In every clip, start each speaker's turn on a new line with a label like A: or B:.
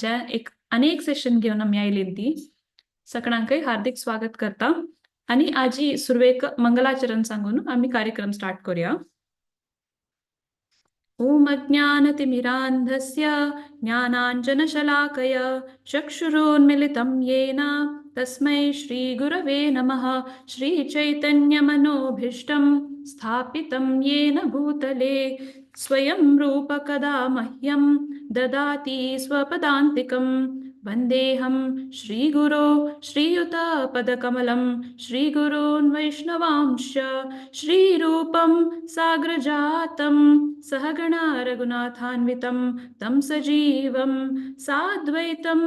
A: एक अनेक सेशन घेऊन आम्ही आयली सगळ्यांकय हार्दिक स्वागत करता आणि आजी सुरवेक मंगलाचरण सांगून आम्ही कार्यक्रम स्टार्ट करूया। ओम अज्ञानतिमिरान्धस्य ज्ञानाञ्जनशलाकया चक्षुरोन्मिलितं येन तस्मै श्रीगुरवे नमः। श्रीचैतन्यमनोभीष्टं स्थापितं येन भूतले स्वयं रूप कदा मह्यं ददाति स्वपदान्तिकं। वन्देऽहं श्रीगुरो श्रीयुतपदकमलं श्रीगुरून् वैष्णवांश्च श्रीरूपं साग्रजातं सहगणा रघुनाथान्वितं तं सजीवं साद्वैतं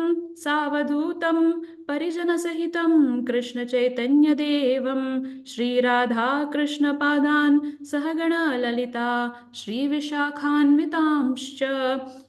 A: सावधूतं परिजनसहितं कृष्णचैतन्यदेवं श्रीराधाकृष्णपादान् सहगणा ललिता श्रीविशाखान्वितांश्च।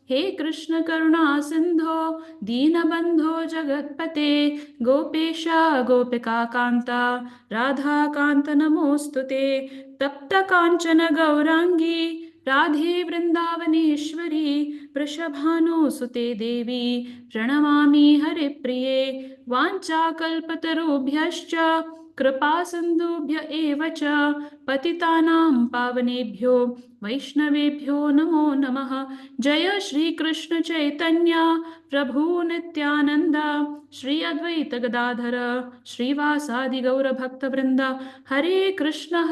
A: हे कृष्ण करुणा सिन्धो दीनबन्धो जगत्पते गोपेश गोपिका कान्ता राधाकान्त नमोऽस्तुते। तप्त काञ्चन गौराङ्गी राधे वृन्दावनेश्वरी वृषभानुसुते देवी प्रणमामि हरिप्रिये। वाञ्छाकल्पतरुभ्यश्च कृपा सिन्धुभ्य एव च पतितानां पावनेभ्यो वैष्णवेभ्यो नमो नमः। जय श्री कृष्ण चैतन्य प्रभु नित्यानंद श्री अद्वैत गदाधर श्रीवासादि गौर भक्तवृंद। हरे कृष्ण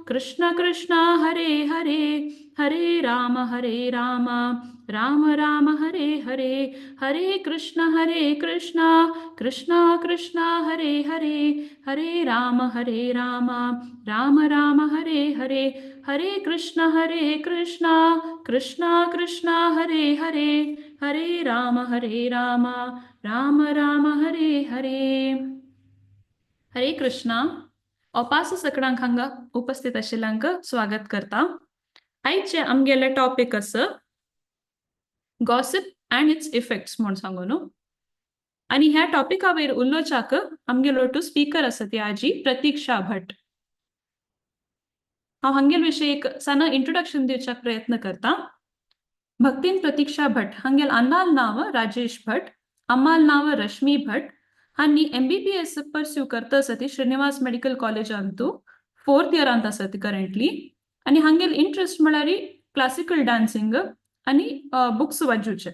A: कृष्ण कृष्ण हरे हरे हरे राम राम राम हरे हरे। हरे कृष्ण कृष्ण कृष्ण हरे हरे हरे राम राम राम हरे हरे। हरे कृष्ण कृष्ण कृष्ण हरे हरे हरे राम राम राम हरे हरे। हरे कृष्णा अपास सगळ्यांक हांगा उपस्थित आशिल्ल्यांक स्वागत करता। आयचे आमगेले टॉपिक आसा गॉसिप अँड इट्स इफेक्ट्स म्हूण सांगून आणि ह्या टॉपिका वयर उलोवच्याक आमगेलो टू स्पीकर आसा ती आजी प्रतीक्षा भट। हांव हांगेल विशीं एक सान इंट्रोडक्शन दिवच्याक प्रयत्न करता। भक्तीन प्रतीक्षा भट हांगेल अन्नाल नाव राजेश भट अम्माल नाव रश्मी भट हांनी MBBS परस्यू करता आसा ती श्रीनिवास मेडिकल कॉलेजांतू 4th इयरांत आसा ती करंटली। आणि हांगेल इंट्रस्ट म्हळ्यार क्लासिकल डान्सिंग आणि बुक्स वाजूचे।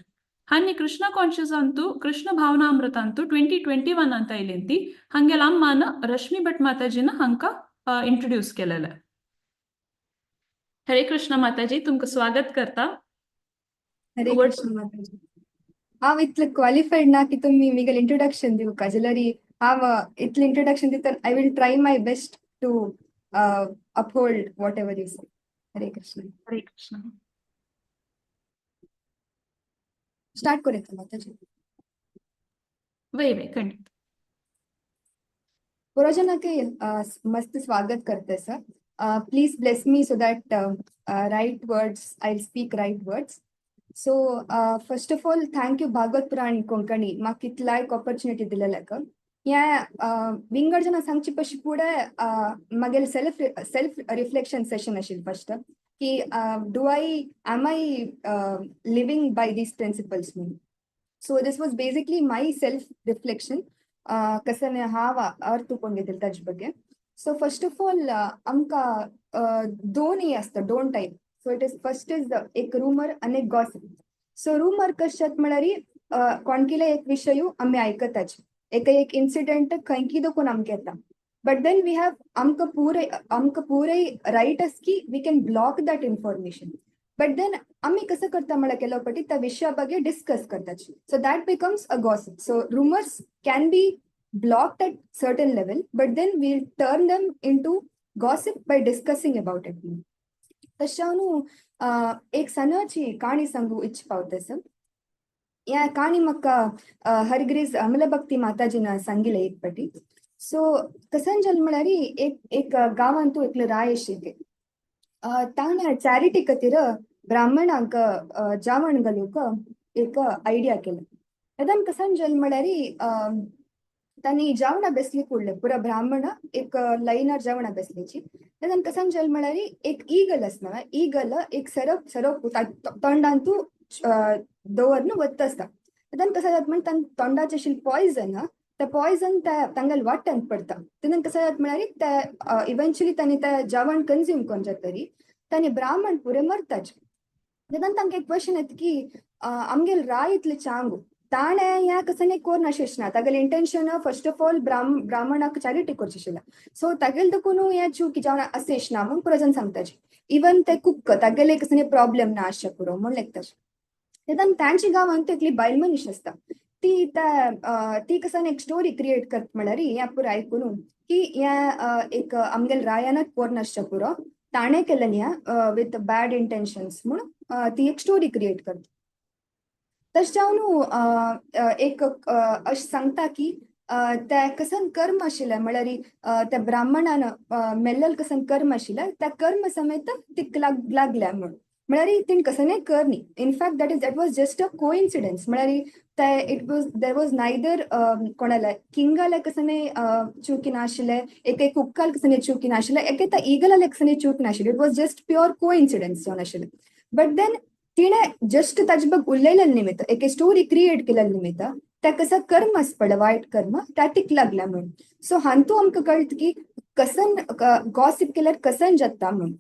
A: हांनी कृष्ण कॉन्शियसांतू कृष्ण भावनामृतांतू 2021 आयली ती हांगेल अम्मान रश्मी भट माताजीन हांकां इंट्रोड्यूस केलेले। हरे कृष्ण माताजी तुमकां स्वागत करता।
B: हरे कृष्ण माताजी हांव इतलें क्वालिफायड ना की तुमी मिगेल इंट्रोडक्शन दिवका जाल्यार हांव इतलें इंट्रोडक्शन दिता I will try my best to uphold whatever you say. Hare Krishna start करूया माताजी।
A: वै खंडित
B: पुरोजना के मस्त स्वागत करते सर। Please bless me so that right words I speak right words. So first of all thank you Bhagavata Purana Konkani म्हाका इतला एक ऑपॉर्च्युनिटी दिलेल्याक। ह्या विंगड जाणां सांगचे पयलीं फुडें म्हगेलें सेल्फ रिफ्लेक्शन सेशन आशिल्लें फर्स्ट की do I am I living by these principles म्हणून। So this was basically my self reflection कसं हांव अर्थ करून घेतलें ताजे बग्गे। सो फर्स्ट ऑफ ऑल आमकां दोन हे आसता दोन type. So it is first is एक रूमर आणि एक गॉसिप। सो रूमर कशें म्हळ्यार कोणकिले एक विशय आमी आयकताच एक इन्सिडेंट खंय कितें करून आमकां येता बट देन वी हॅव आमकां पुरे रायट आस की we can block that information but then आमी कसं करता म्हळ्यार केलो पटी त्या विशया बगे डिस्कस करताच। So that becomes a gossip. So rumours can be blocked at certain level but then we'll turn them into gossip by discussing about it. तशानु एक सनाची कहाणी सांगू इच्छपावतेस। या कहाणी म्हाका हरगिरीज अमलभक्ती माताजीन सांगिले एक पटी। सो कसन जल म्हळ्यार एक गांवांतू एक राय आशिल्ली ताणें चॅरिटी खातीर ब्राह्मणांक जेवण घालूंक एक आयडिया केलो। तेदन कसन जल म्हळ्यार तांणी जेवणा बेसली फुडले पुरा ब्राह्मण एक लायनार जेवणा बेसलीची। तेदन कसन जल म्हळ्यार एक ईगल आसना ईगल एक सरप तोंडांतू दवरन वत आसता तेदन कशें जाता म्हण तान तोंडाचें आशिल्लें पॉयजन ते पॉयजन ते तांगेल वाट्यान पडटा तेदन कशें जाता म्हळ्यार ते इवेंच्युअली तांणी ते जेवण कन्ज्यूम कोन्न जातरी तांणी ब्राह्मण पुरे मरताच तेदन तांकां एक क्वेश्चन येता की आमगेल राय इतलें चांगू ताणे ह्या कसं कोर नाशिना तागेल इंटेंशन फर्स्ट ऑफ ऑल ब्राह्मणाक चॅरिटी करची आशिल्ला सो तागेल देखून हें चूक की जावन असेशना म्हूण पुरोजन सांगताची इवन ते कुक तागेले कसं प्रॉब्लेम ना आसचे पुरो म्हूण लेखताचे तेदन तांची गांवांत एकली बायल मनीस आसता ती कसं एक स्टोरी क्रिएट करता म्हळ्यार हें पुरो आयकून की हें एक आमगेल रायानच कोर नासचे पुरो ताणे केलें न्ही विथ बॅड इंटेंशन्स म्हणून ती एक स्टोरी क्रिएट करता तशें जावन एक अशें सांगता की ते कसन कर्म आशिल्लें म्हळ्यार त्या ब्राह्मणान मेल्लेल कसन कर्म आशिल्लें त्या कर्म समेत तिक लागल्या म्हूण म्हळ्यार तिणें कसनय कर न्ही in fact that was just a coincidence म्हळ्यार ते देर वॉज नायदर कोणाले किंगाले कसनय चूकी नाशिल्ले एके कुक्काल कसनय चूकी नाशिल्ले एके त्या इगलाले कसनय चूक नाशिल्ली it was just pure coincidence जावन आशिल्लें बट देन तिणें जस्ट ताजे बग उलयले निमित्त एक स्टोरी क्रिएट केल्या निमित्त त्या कसं कर्म आसपडे वायट कर्म त्या टिक लागल्या म्हणून सो हांतू आमकां कळत की कसन गॉसिप केल्यार कसन जाता म्हणून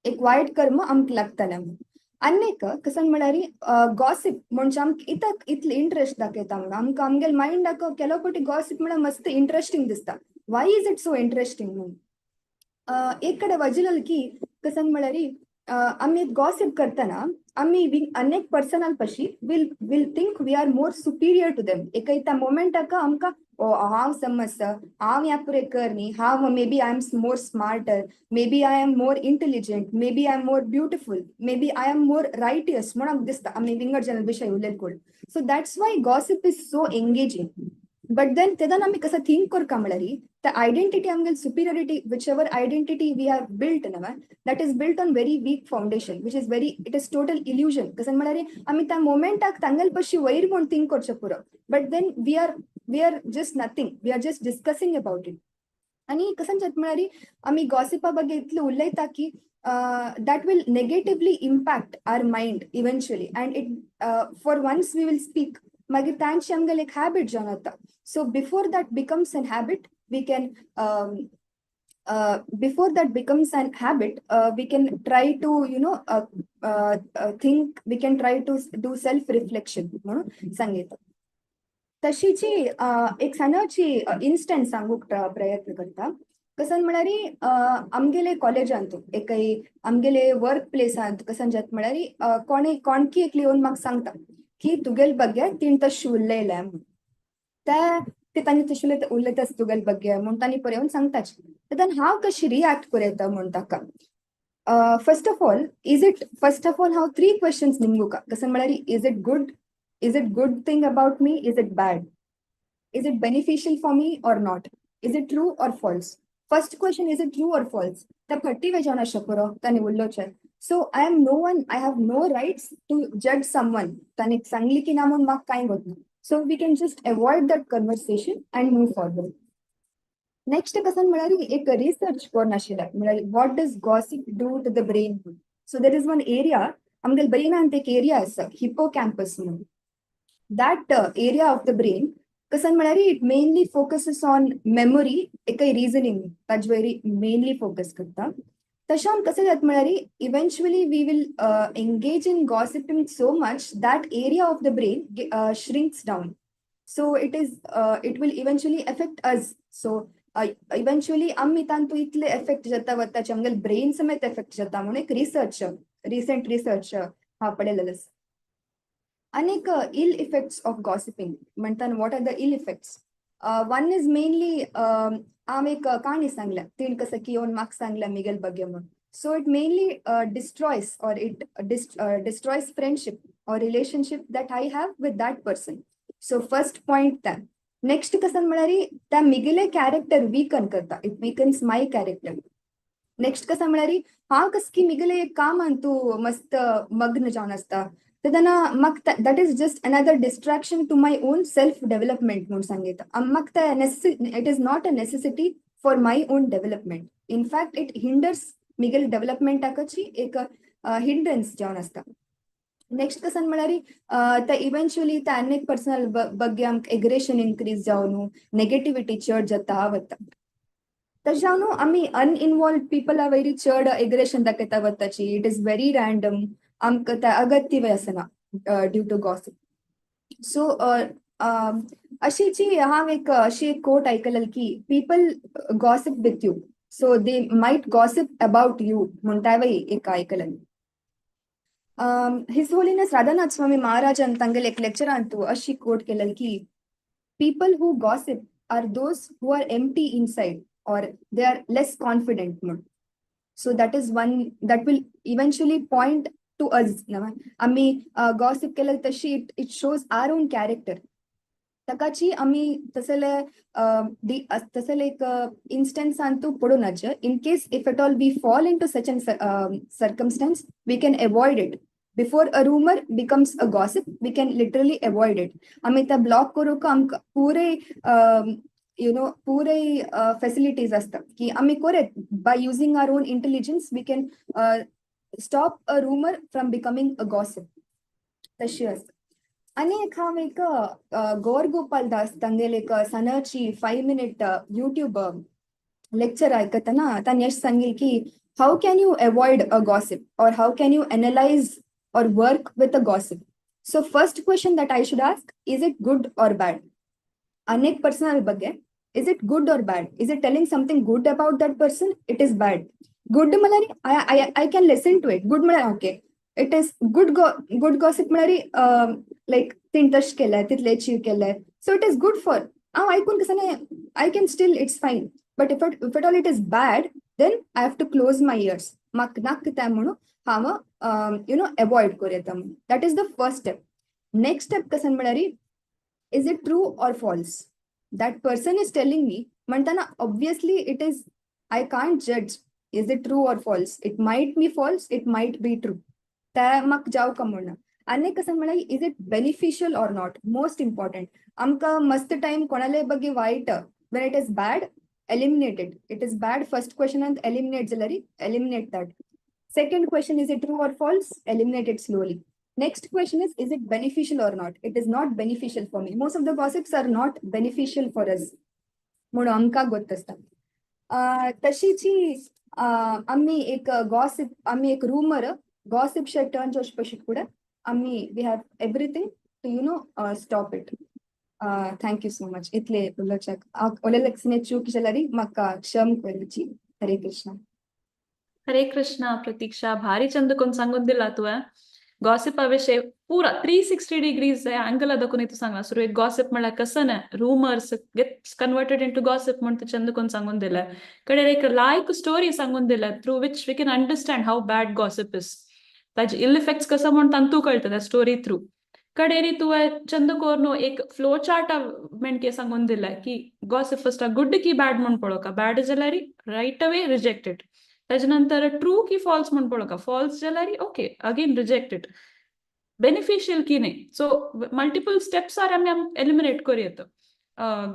B: एक वायट कर्म आमकां लागतलें म्हणून आनी एक कसन म्हळ्यार गॉसिप म्हणजे आमकां इतक इतलें इंट्रस्ट दाखयता म्हणून आमकां आमगेल मायंडाक केलो पटी गॉसिप म्हळ्यार मस्त इंट्रस्टिंग दिसता वाय इज इट सो इंट्रस्टिंग म्हणून एक कडेन वाजिलें की कसन म्हळ्यार आमी गॉसिप करतना आमी अनेक पर्सनाल पशी will think we are more superior to them एक त्या मोमेंटाक आमकां हांव समज हांव ह्या पुरे कर न्ही हांव maybe I am more smarter maybe I am more intelligent maybe I am more beautiful maybe I am more righteous म्हणून आमकां दिसता आमी विंगड जनल विशय उलयले कोण so that's why gossip is so engaging but then तेदन आमी कसं थिंक करता म्हळ्यार the identity आमगेल superiority whichever identity we have built ना that is built on very weak foundation which is very it is total illusion कसन म्हळ्यार आमी त्या मोमेंटाक तांगेल पशी वयर म्हूण थिंक करचे पुरो but then we are just nothing we are just discussing about it आनी कसन जाता म्हळ्यार आमी गॉसिपा बगे इतलें उलयता की that will negatively impact our mind eventually and it for once we will speak मागीर तांची आमगेल एक हॅबिट जावन येता so before that becomes N habit we can before that becomes an habit we can try to think we can try to do self reflection म्हणून सांगितलं तशीची एक सणाची instance सांगूक प्रयत्न करता कसन म्हळ्यार आमगेले कॉलेजांत एक आमगेले वर्क प्लेसांत कसन जात म्हळ्यार कोणकी एकली येवन म्हाका सांगता की तुगेल बगे तीन तशें उरलेले म्हणून ते तांणी तशें उलयता तुगेल बगे म्हूण तांणी पळय येवन सांगताच तेदन हांव कशी रिएक्ट करयता म्हूण ताका फर्स्ट ऑफ ऑल हांव 3 क्वेश्चन्स निमगुका कसन म्हळ्यार is it good thing about me is it bad is it beneficial for me or not is it true or false first question is it true or false त्या फट्टी वेजावन आसचे पुरो तांणी उरलोचे so I have no rights to जज someone तांणी सांगली की ना म्हूण म्हाका कांय गत ना So we can just avoid that conversation and move forward. Next कसन म्हळ्यार एक रिसर्च कोन्न आशिल्लें म्हळ्यार what does gossip do to the brain? So there is one area आमगेल ब्रेनांत एक एरिया आसा हिपोकॅम्पस म्हणून that area of the brain कसन म्हळ्यार it mainly focuses on memory एक reasoning ताजे वेरी mainly focus करता तशान कशें जाता म्हळ्यार eventually we will engage in gossiping so much that area of the brain shrinks down so it will eventually affect us so eventually आमी तांतू इतले एफेक्ट जाता वताचे आमगेल ब्रेन समेत एफेक्ट जाता म्हणून एक रिसेंट रिसर्च हांव पळयलेलो आसा आनीक इल इफेक्ट्स ऑफ गॉसिपिंग म्हणटा what are the ill effects one is mainly हांव एक काणी सांगल्या तीण कसं की येवन म्हाका सांगल्या मिगेल बगे म्हणून so it mainly destroys or it destroys friendship or relationship that I have with that person so first point त्या नेक्स्ट कसन म्हळ्यार त्या मिगेले कॅरेक्टर वीकन करता it weakens my character next कसा म्हळ्यार हांव कस की मिगेले कामान तूं मस्त मग्न जावन आसता तेदना म्हाका that is just another distraction to my own self development म्हणून सांगिता म्हाका it is not a necessity for my own development in fact it hinders मिगेल डेव्हलपमेंटाची एक हिंड्रन्स जावन आसता नेक्स्ट कसन म्हळ्यार त इव्हेंच्युअली त्या अनेक पर्सनल ಬಗ್ಗೆ आमकां एग्रेशन इन्क्रीज जावन नेगेटिविटी चड जाता वता तशें हांव न्हू आमी अनइन्वॉल्व पीपल आर व्हेरी चड एग्रेशन दाखयता वताची इट इज व्हेरी रँडम आमकां त्या अगत्य आसना ड्यू टू गॉसिप सो अशी जी हांव अशी एक कोट आयकलेली की people gossip with you so they might gossip about you म्हणटा एक आयकलेली His Holiness Radhanath Swami Maharaj and Tangal ek lecture antu ashi quote kelal ki people who gossip are those who are empty inside or they are less confident. So that is one that will eventually point to us. Ami gossip kelal tashi it shows our own character. तकाची आम्ही तसले एक instance आणतो पडूनच in case if at all we fall into such an circumstance we can avoid it before a rumour becomes a gossip we can literally avoid it आम्ही त्या block करू का आमकां पुरे पुरे फॅसिलिटीज असतात की आम्ही करेत by using our own intelligence we can stop a rumour from becoming a gossip तशी असतं आणि एक गौर गोपाल दास तांगेल एक सनाची 5 मिनिट यूट्यूब लेक्चर आयकतना तांणी अशें सांगिल्लें की how can you avoid a gossip or how can you analyse or work with a gossip so first question that I should ask is it good or bad अनेक personal ಬಗ್ಗೆ is it good or bad is it telling something good about that person it is bad good म्हळ्यार I can listen to it good म्हळ्यार okay it is good gossip म्हळ्यार like तिण तश केलें तितलें achieve केलें so it is good for हांव आयकून कसं I can still it's fine but if at all it is bad then I have to close my ears म्हाका नाक तें म्हणून हांव avoid करूं that is the first step next step कसं म्हळ्यार is it true or false that person is telling me म्हणताना obviously it is I can't judge is it true or false it might be false it might be true त्या म्हाका जावं म्हणून आनी कसं म्हळ्यार is it beneficial or not most important आमकां मस्त टाइम कोणाले ಬಗ್ಗೆ वायट when it is bad eliminate it is bad first question and eliminate जाल्यार eliminate that second question is it true or false eliminate it slowly next question is it beneficial or not it is not beneficial for me most of the gossips are not beneficial for us म्हणून आमकां गोत्तस्ता तशीची आम्ही एक gossip आम्ही एक rumour gossip शे turn जोश पशित कुडे आम्ही we have everything to stop it thank you so much इतले उलोवच्याक ओलेलेक्सने चूक जाल्यार म्हाका क्षम करची हरे कृष्ण
A: हरे कृष्णा प्रतीक्षा भारी चंद कोण सांगून दिला तुवें गॉसिप विषय पूरा 360 डिग्रीज अँगल दाखवून तू सांगला सुरू एक गॉसिप म्हळ्यार कसं नाही rumours gets converted into gossip म्हणून ते चंद कोण सांगून दिलं कडे एक लायक स्टोरी सांगून दिलं through which we can understand how bad gossip is ताजे इल इफेक्ट्स कसं म्हणून तांतू कळतं त्या स्टोरी थ्रू कडेरी तुवें चंद कोरनो एक फ्लो चार्ट मेणके सांगून दिलं की गॉसिप फर्स्ट गुड की बॅड म्हणून पळोवका बॅड जाल्यार राईट अवे रिजेक्टेड त्याच्यानंतर ट्रू की फॉल्स म्हणून पळोवका फॉल्स जाल्यार ओके अगेन रिजेक्टेड बेनिफिशियल की नाही सो मल्टिपल स्टेप्स आर आम्ही एलिमिनेट करूयात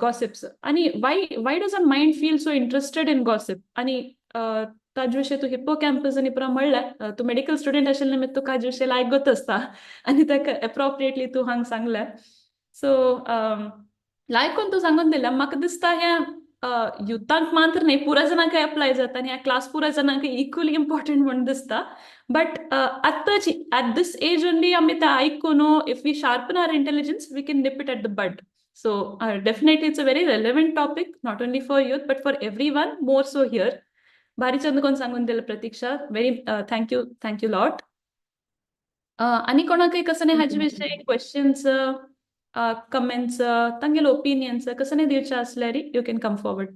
A: गॉसिप्स आणि वाय does a mind feel so interested in gossip आणि ताजे विशयी तू हिप्पो कॅम्पस आणि पुरा म्हणलें तू मेडिकल स्टुडंट आशिल्ले निमित्त तुका हाजे विशयी लायक गत आसता आणि ताका एप्रोप्रिएटली तू हांग सांगलें सो लायकून तू सांगून दिल्या म्हाका दिसता हें युथांक मात्र नाही पुरा जणांक अप्लाय जाता आणि ह्या क्लास पुरा जणांक इक्वली इम्पॉर्टंट म्हणून दिसता बट आत्ताची ॲट दिस एज ओनली आम्ही त्या ऐकून if we sharpen our intelligence we can nip it at the bud so definitely it's a very relevant topic not only for youth but for everyone more so here भारी चंद कोण सांगून दिलं प्रतीक्षा very thank you lot आणि कोणाकय कसं नाही हाजे विशयी क्वेश्चन्स कमेंट्स तांगेल ओपिनियन्स कसं नाही दिवचे असल्यार यू कॅन कम फॉरवर्ड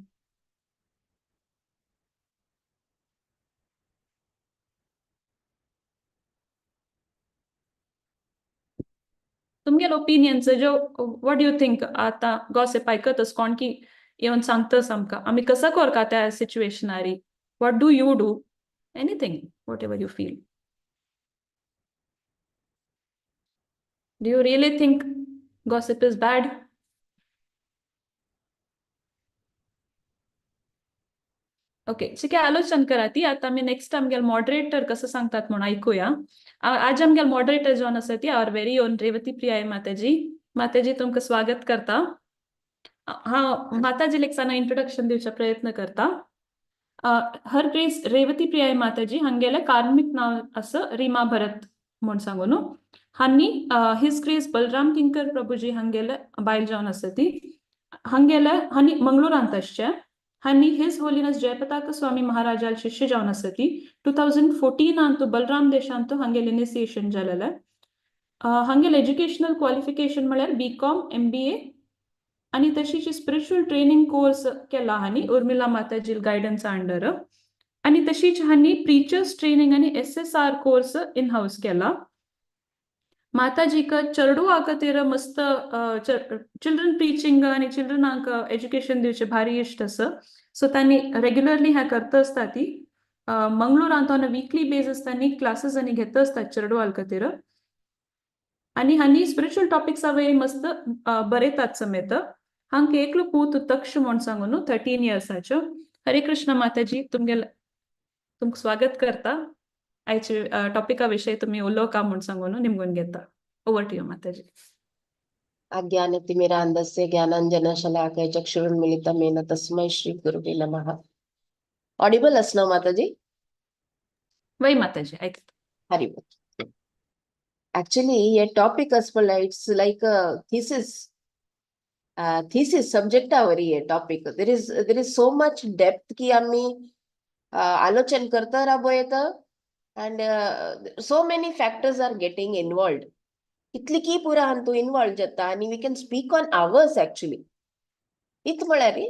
A: तुमगेल ओपिनियन्स जो व्हॉट यू थिंक आता गॉसिप आयकतस कोण की येवन सांगतस आमकां आमी कसं करता त्या सिच्युएशनारी what do you do anything whatever you feel do you really think gossip is bad okay ठीक आहे आलोचन करा ती आता आम्ही नेक्स्ट आमगेल मॉडरेटर कसं सांगतात म्हणून ऐकूया आज आमगेल मॉडरेटर जॉन आसा ती आवर व्हेरी ओन रेवती प्रिया माताजी माताजी तुमका स्वागत करता हा माताजी लेक्साना इंट्रोडक्शन दिवचा प्रयत्न करता हर प्रेस रेवती प्रिया माताजी हंगेले कार्मिक नाव असं रीमा भरत म्हणून सांगून हानी हिज ग्रेस बलराम किंकर प्रभुजी हंगेले बायल जावन आसा ती हंगेले हानी मंगळूरांत आसचे हानी हिज होलिनेस जयपताक स्वामी महाराजाल शिष्य जावन आसा ती 2014 अंतु बलराम देशांत हंगेल इनिशिएशन जालेले हंगेल एज्युकेशनल क्वालिफिकेशन म्हळ्यार BCom MBA आणि तशीच स्पिरिच्युअल ट्रेनिंग कोर्स केला हानी उर्मिला माताजी गायडन्स अंडर आणि तशीच हानी प्रीचर्स ट्रेनिंग आणि SSR कोर्स इन हाऊस केला माताजीक चरडू आकतेर मस्त चिल्ड्रन प्रीचिंग आणि चिल्ड्रनांक एज्युकेशन दिवचे भारी इष्ट असं सो त्यांनी रेग्युलरली ह्या करत असतात ती मंगळूरांत ऑन अ वीकली बेसिस त्यांनी क्लासेस आणि घेत असतात चरडू आलकतेर आणि हानी स्पिरिच्युअल टॉपिक्स वेळी मस्त बरयतात समेत हांक एकलो पूत तक्ष म्हण सांगून 13 इयर्साच्यो हरे कृष्ण माताजी तुमक स्वागत करता आयचे टॉपिका विषयी तुम्ही उलोवका म्हण सांगून निमगून घेता ओवर टू यू माताजी
C: अज्ञानतिमिरान्धस्य ज्ञानाञ्जनशलाकया चक्षुरुन्मिलितमेन तस्मै श्री गुरुवे नमः. ऑडिबल असणं माताजी?
A: वय माताजी ऐकत
C: हरि बोल. Actually ये टॉपिक असपडला it's like a thesis subject आवरी ये topic there is so much depth की आम्ही आलोचन करता राबोयत and so many factors are getting involved. इतली की पुरा हंतु इन्वॉल्व जाता आणि we can speak on hours actually. इत म्हळ्यार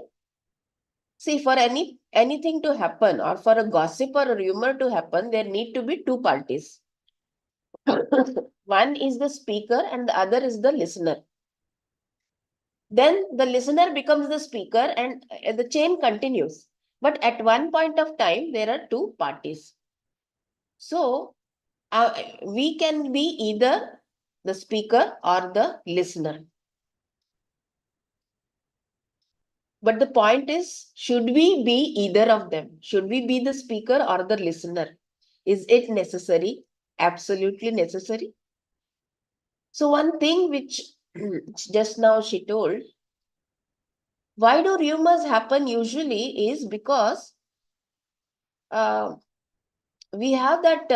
C: see for anything to happen or for a gossip or a rumor to happen there need to be two parties. One is the speaker and the other is the listener. Then the listener becomes the speaker and the chain continues. But at one point of time there are two parties. So we can be either the speaker or the listener. But the point is, should we be either of them? Should we be the speaker or the listener? Is it necessary? Absolutely necessary. So one thing which just now she told, why do rumors happen usually is because we have that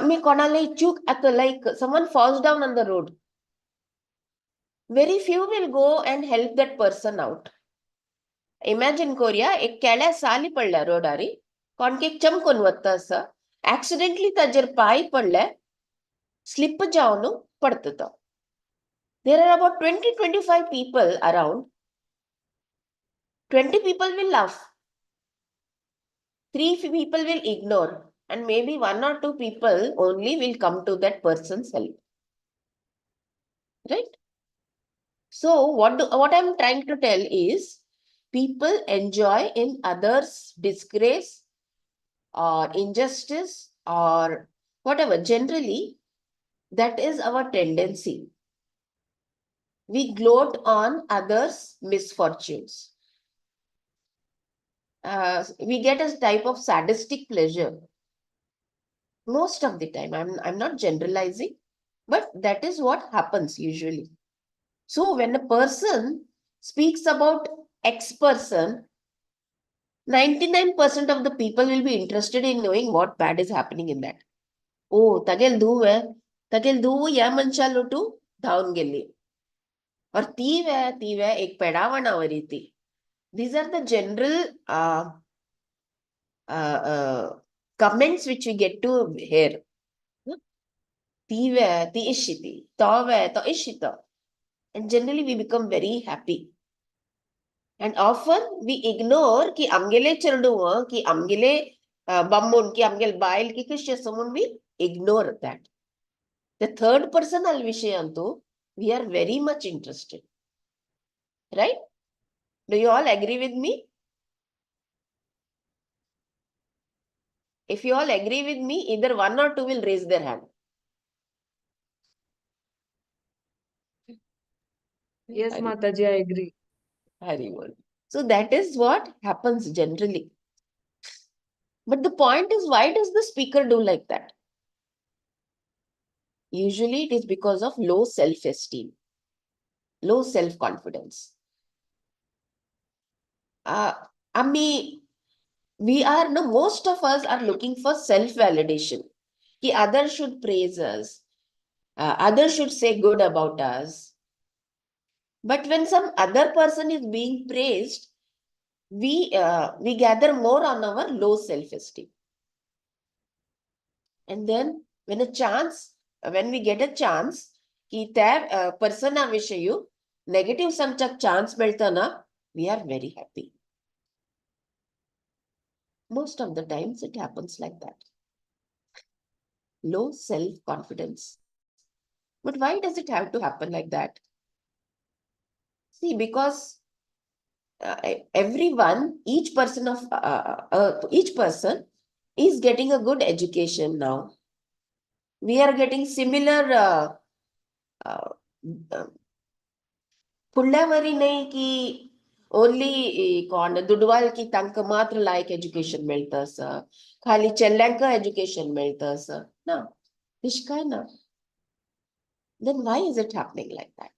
C: me konalai chuk at the like someone falls down on the road. Very few will go and help that person out. Imagine Korea एक केळ्या साली पडल्या रोडारी कोणके चमकून वता असा accidentally ताजेर पाय पडले slip जावन पडत तो. There are about 20-25 people around. 20 people will laugh. 3 people will ignore and maybe 1 or 2 people only will come to that person's help. Right? So what I'm trying to tell is people enjoy in others' disgrace or injustice or whatever. Generally, that is our tendency. We gloat on others' misfortunes. We get a type of sadistic pleasure. Most of the time, I'm not generalizing, but that is what happens usually. So when a person speaks about X person, 99% of the people will be interested in knowing what bad is happening in that. Oh, tagel duwe या मनशालो to धावून गेली. और ती वे एक पेडावणावरी ती. These are the general comments which we get to hear. ती वे ती इशिती, तो वे तो Ishita. And generally we become very happy. And often we ignore ki amgele chirduwa, ki amgele bammun, ki amgel bail, ki kishya someone we ignore that. The third person al vishayantu, we are very much interested. Right? Do you all agree with me? If you all agree with me, either 1 or 2 will raise their hand.
D: Yes, Mataji, I agree.
C: Haribol. So that is what happens generally. But the point is, why does the speaker do like that? Usually it is because of low self-esteem, low self-confidence. I mean, most of us are looking for self-validation. Ki others should praise us, others should say good about us. But when some other person is being praised, we gather more on our low self-esteem. And then when we get a chance, ki त्या persona negative samchak chance मिळतं ना, we are very happy. Most of the times it happens like that. Low self-confidence. But why does it have to happen like that? See, because each person is getting a good education now. We are getting similar पुढल्यावरी नाही की only कोण दुडवाल की तांक मात्र लायक education मिळतं असं खाली चेल्ल्यांक education मिळतं असं ना तश काय ना then why is it happening like that?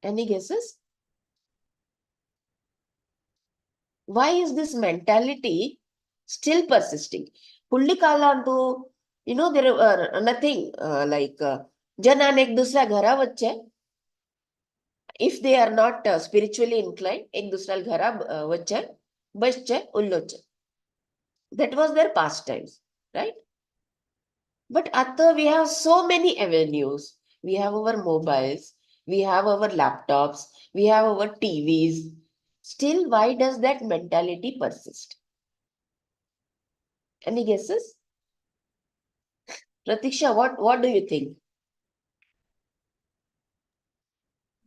C: Any guesses? Why is this mentality still persisting? पुढली कालांतू there nothing like जनान एक दुसऱ्या घरा वच्चे if they are not spiritually inclined एक दुसऱ्या घरा वच्चे बसचे उल्लोचे. That was their pastimes, right? But after we have so many avenues. We have our mobiles, we have our laptops, we have our TVs. Still, why does that mentality persist? Any guesses? Pratiksha, what do you think?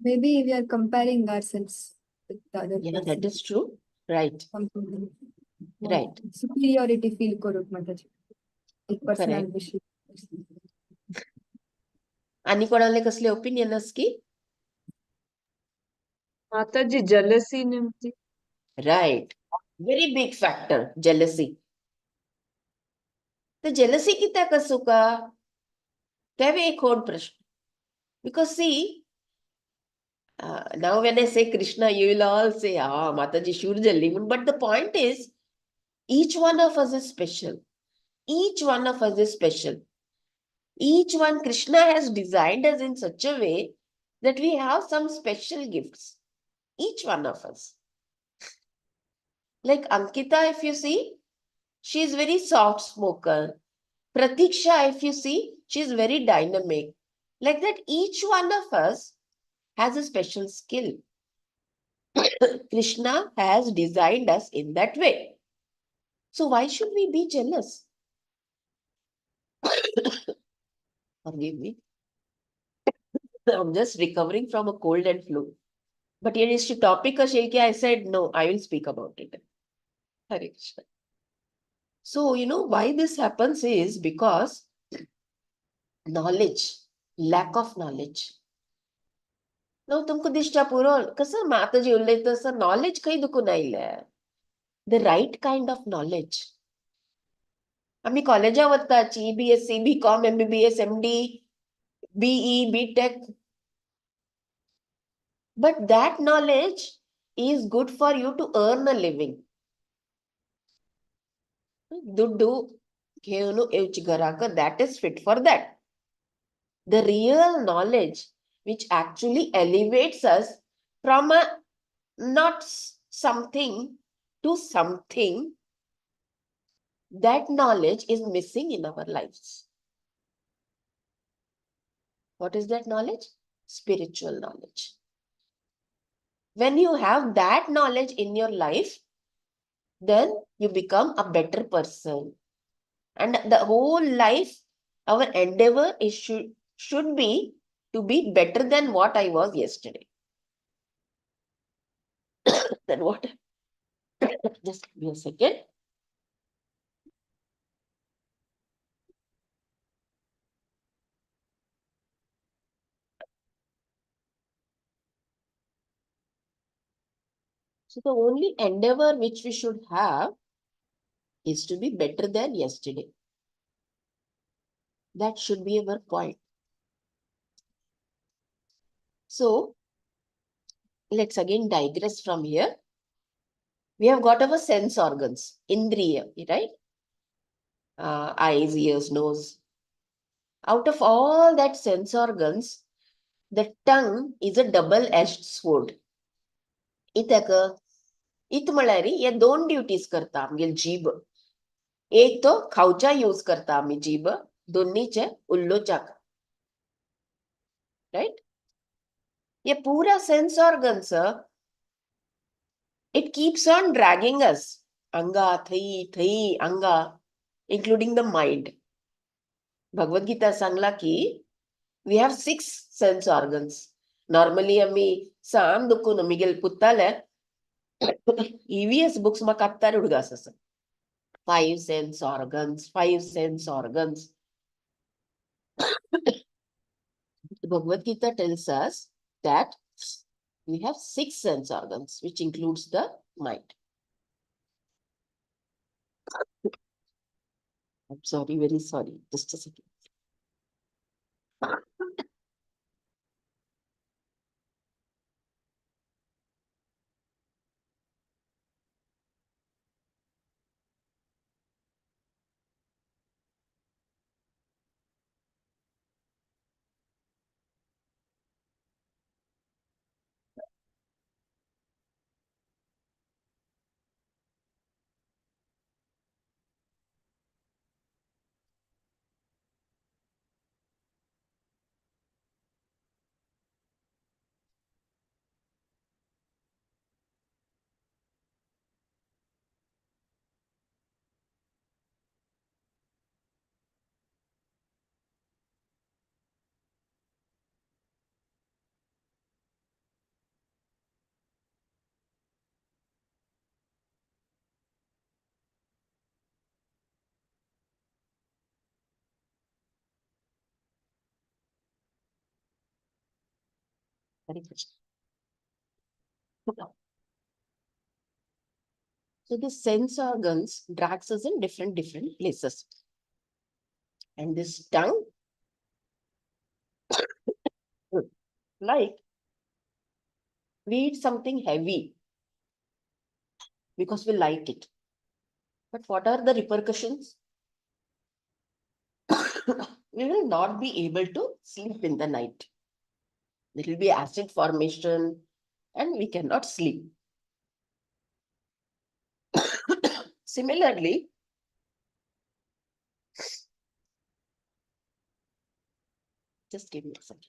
B: Maybe we are comparing ourselves with the other
C: Yeah,
B: person.
C: that is true. Right.
B: Something.
C: Right.
B: Superiority feel करूक माताची एक personal
C: Correct.
B: विषय.
C: आणि कोणाला कसले opinions की
D: माताजी jealousy नेमकी
C: right, very big factor, jealousy. The jealousy कित्याक कसू का तेवे एक खोड प्रश्न. Because see, now when I say Krishna, you will all say, Mataji Shurjalli. But the point is, each one of us is special. Each one of us is special. Each one, Krishna has designed us in such a way that we have some special gifts. Each one of us. Like Ankita, if you see, she is very soft spoken. Pratiksha, if you see, she is very dynamic. Like that, each one of us has a special skill. Krishna has designed us in that way. So why should we be jealous? Forgive me. I'm just recovering from a cold and flu. But here is the topic, I said, no, I will speak about it. Hare Krishna. So, why this happens is because knowledge, lack of knowledge. Now, तुमको दिसता पुरो कसं माताजी उल्लेख तसं knowledge काही दुखून आयले. The right kind of knowledge. आम्ही कॉलेजा वताची BSc, BCom, MBBS, MD, BE, BTech. But that knowledge is good for you to earn a living. Duddu, that is fit for that. The real knowledge which actually elevates us from a not something to something, that knowledge is missing in our lives. What is that knowledge? Spiritual knowledge. When you have that knowledge in your life, then you become a better person. And the whole life, our endeavor is should be to be better than what I was yesterday. Then what? Just give me a second. So the only endeavor which we should have is to be better than yesterday. That should be our point. So let's again digress from here. We have got our sense organs, indriya, right? Eyes, ears, nose. Out of all that sense organs, the tongue is a double-edged sword. इतक इत म्हळ्यारी हे दोन duties करता आमगे जीभ. एक तो खावच्या use करता आमी जीभ, दोन्हीचे उल्लोचाक. राइट? ये पूरा sense organs it keeps on dragging us. Anga, thai, anga, including the mind. Bhagavad Gita sangla ki we have 6 sense organs. Normally, ami sam dukku namigel puttale EVS books ma kattar udgasas. 5 sense organs, 5 sense organs. Bhagavad Gita tells us that we have 6 sense organs, which includes the mind. I'm sorry, very sorry. Just a second. Very good. So the sense organs drags us in different places. And this tongue, like we eat something heavy because we like it. But what are the repercussions? We will not be able to sleep in the night. There will be acid formation and we cannot sleep. Similarly, just give me a second.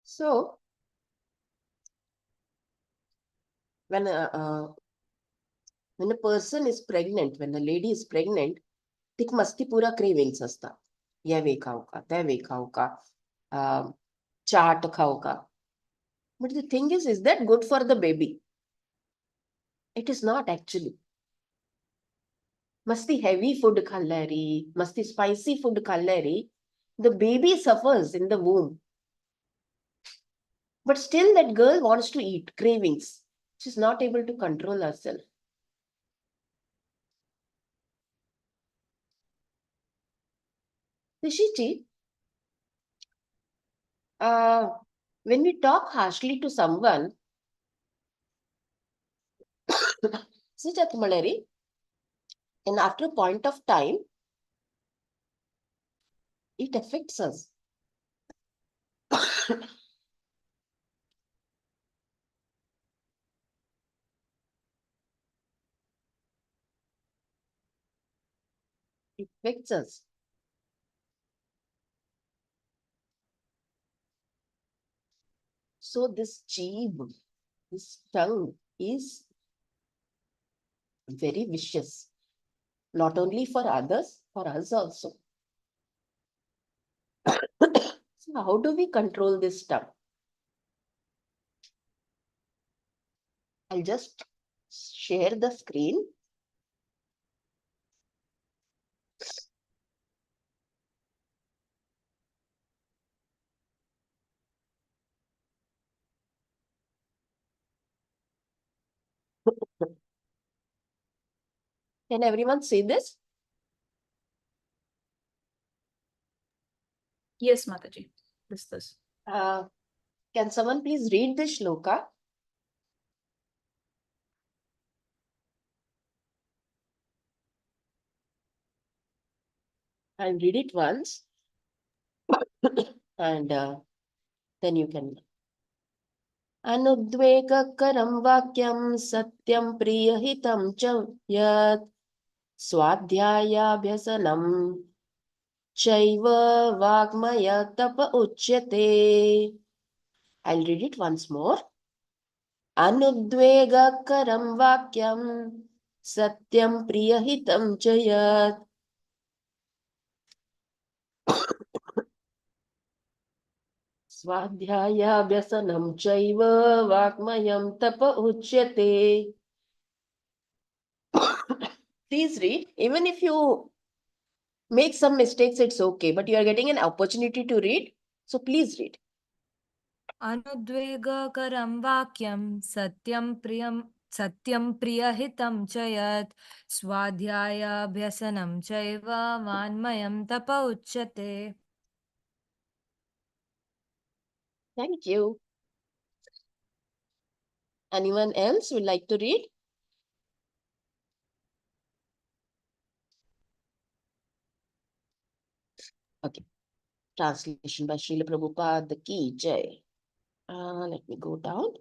C: So, when a person is pregnant, when a lady is pregnant, तिक मस्ती पूरा cravings असता. या वे खाऊ का, त्या वे खाऊ का, चाट खाऊ का. But the thing is that good for the baby? It is not actually. Masti heavy food khalleri, masti spicy food khalleri, the baby suffers in the womb. But still that girl wants to eat, cravings. She's not able to control herself. Rishiji, when we talk harshly to someone, and after a point of time, it affects us. It affects us. So this jeeb, this tongue is very vicious, not only for others, for us also. So how do we control this tongue? I'll just share the screen. Can everyone see this?
A: Yes, Mataji. This.
C: Can someone please read this shloka? I'll read it once and then you can. Anudvegakaram vakyam satyam priyahitam cha yat swadhyayabhyasanam chaiva vagmaya tapa uchyate. I'll read it once more. Anudvegakaram vakyam satyam priyahitam cha yat Swadhyayabhyasanam chaiva vagmayam tapa uchyate. Please read. Even if you make some mistakes, it's okay. But you are getting an opportunity to read. So please read.
E: अनुद्वेगकरं वाक्यं सत्यं प्रियहितं च यत् स्वाध्यायाभ्यसनं चैव वाङ्मयं तप उच्यते.
C: Thank you. Anyone else would like to read? Okay. Translation by Srila Prabhupada Ki Jai. Let me go down.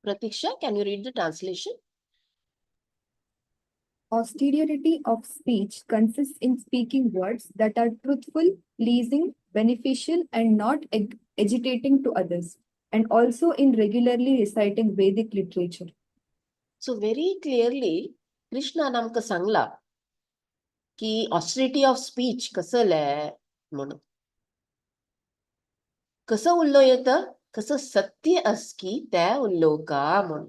C: Pratiksha, can you read the translation?
B: Austerity of speech consists in speaking words that are truthful, pleasing, beneficial, and not agitating to others, and also in regularly reciting Vedic literature.
C: So very clearly, Krishna namka sangla की ऑस्टिरिटी of speech कसं म्हणून कसं उरलो येतं कसं सत्य अस्की त्या उरलो का म्हणून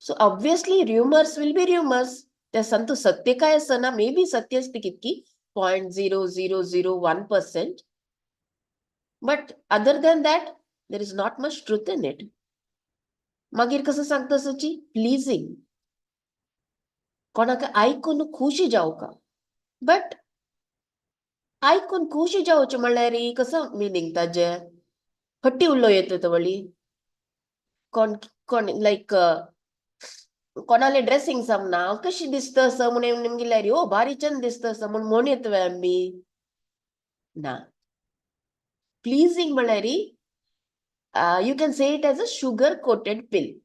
C: so obviously rumours will be rumours त्या संतू सत्य काय असतं ना मे बी सत्य असते कितकी 0.0001%, but other than that there is not much truth in it. मागीर कसं सांगता सची प्लीजिंग कोणाक आयकून खुशी जावका, बट आयकून खुशी जावचें म्हणल्यार कसं मिनींग ताजे हट्टी उरलो येता तो वळी कोण कोण लायक कोणाले ड्रेसिंग समना कशी दिसता असं म्हणून निमगे ओ भारी चंद दिसता असं म्हण येतवे आमी ना. प्लीजिंग म्हणल्यार you can say it as a sugar coated pill.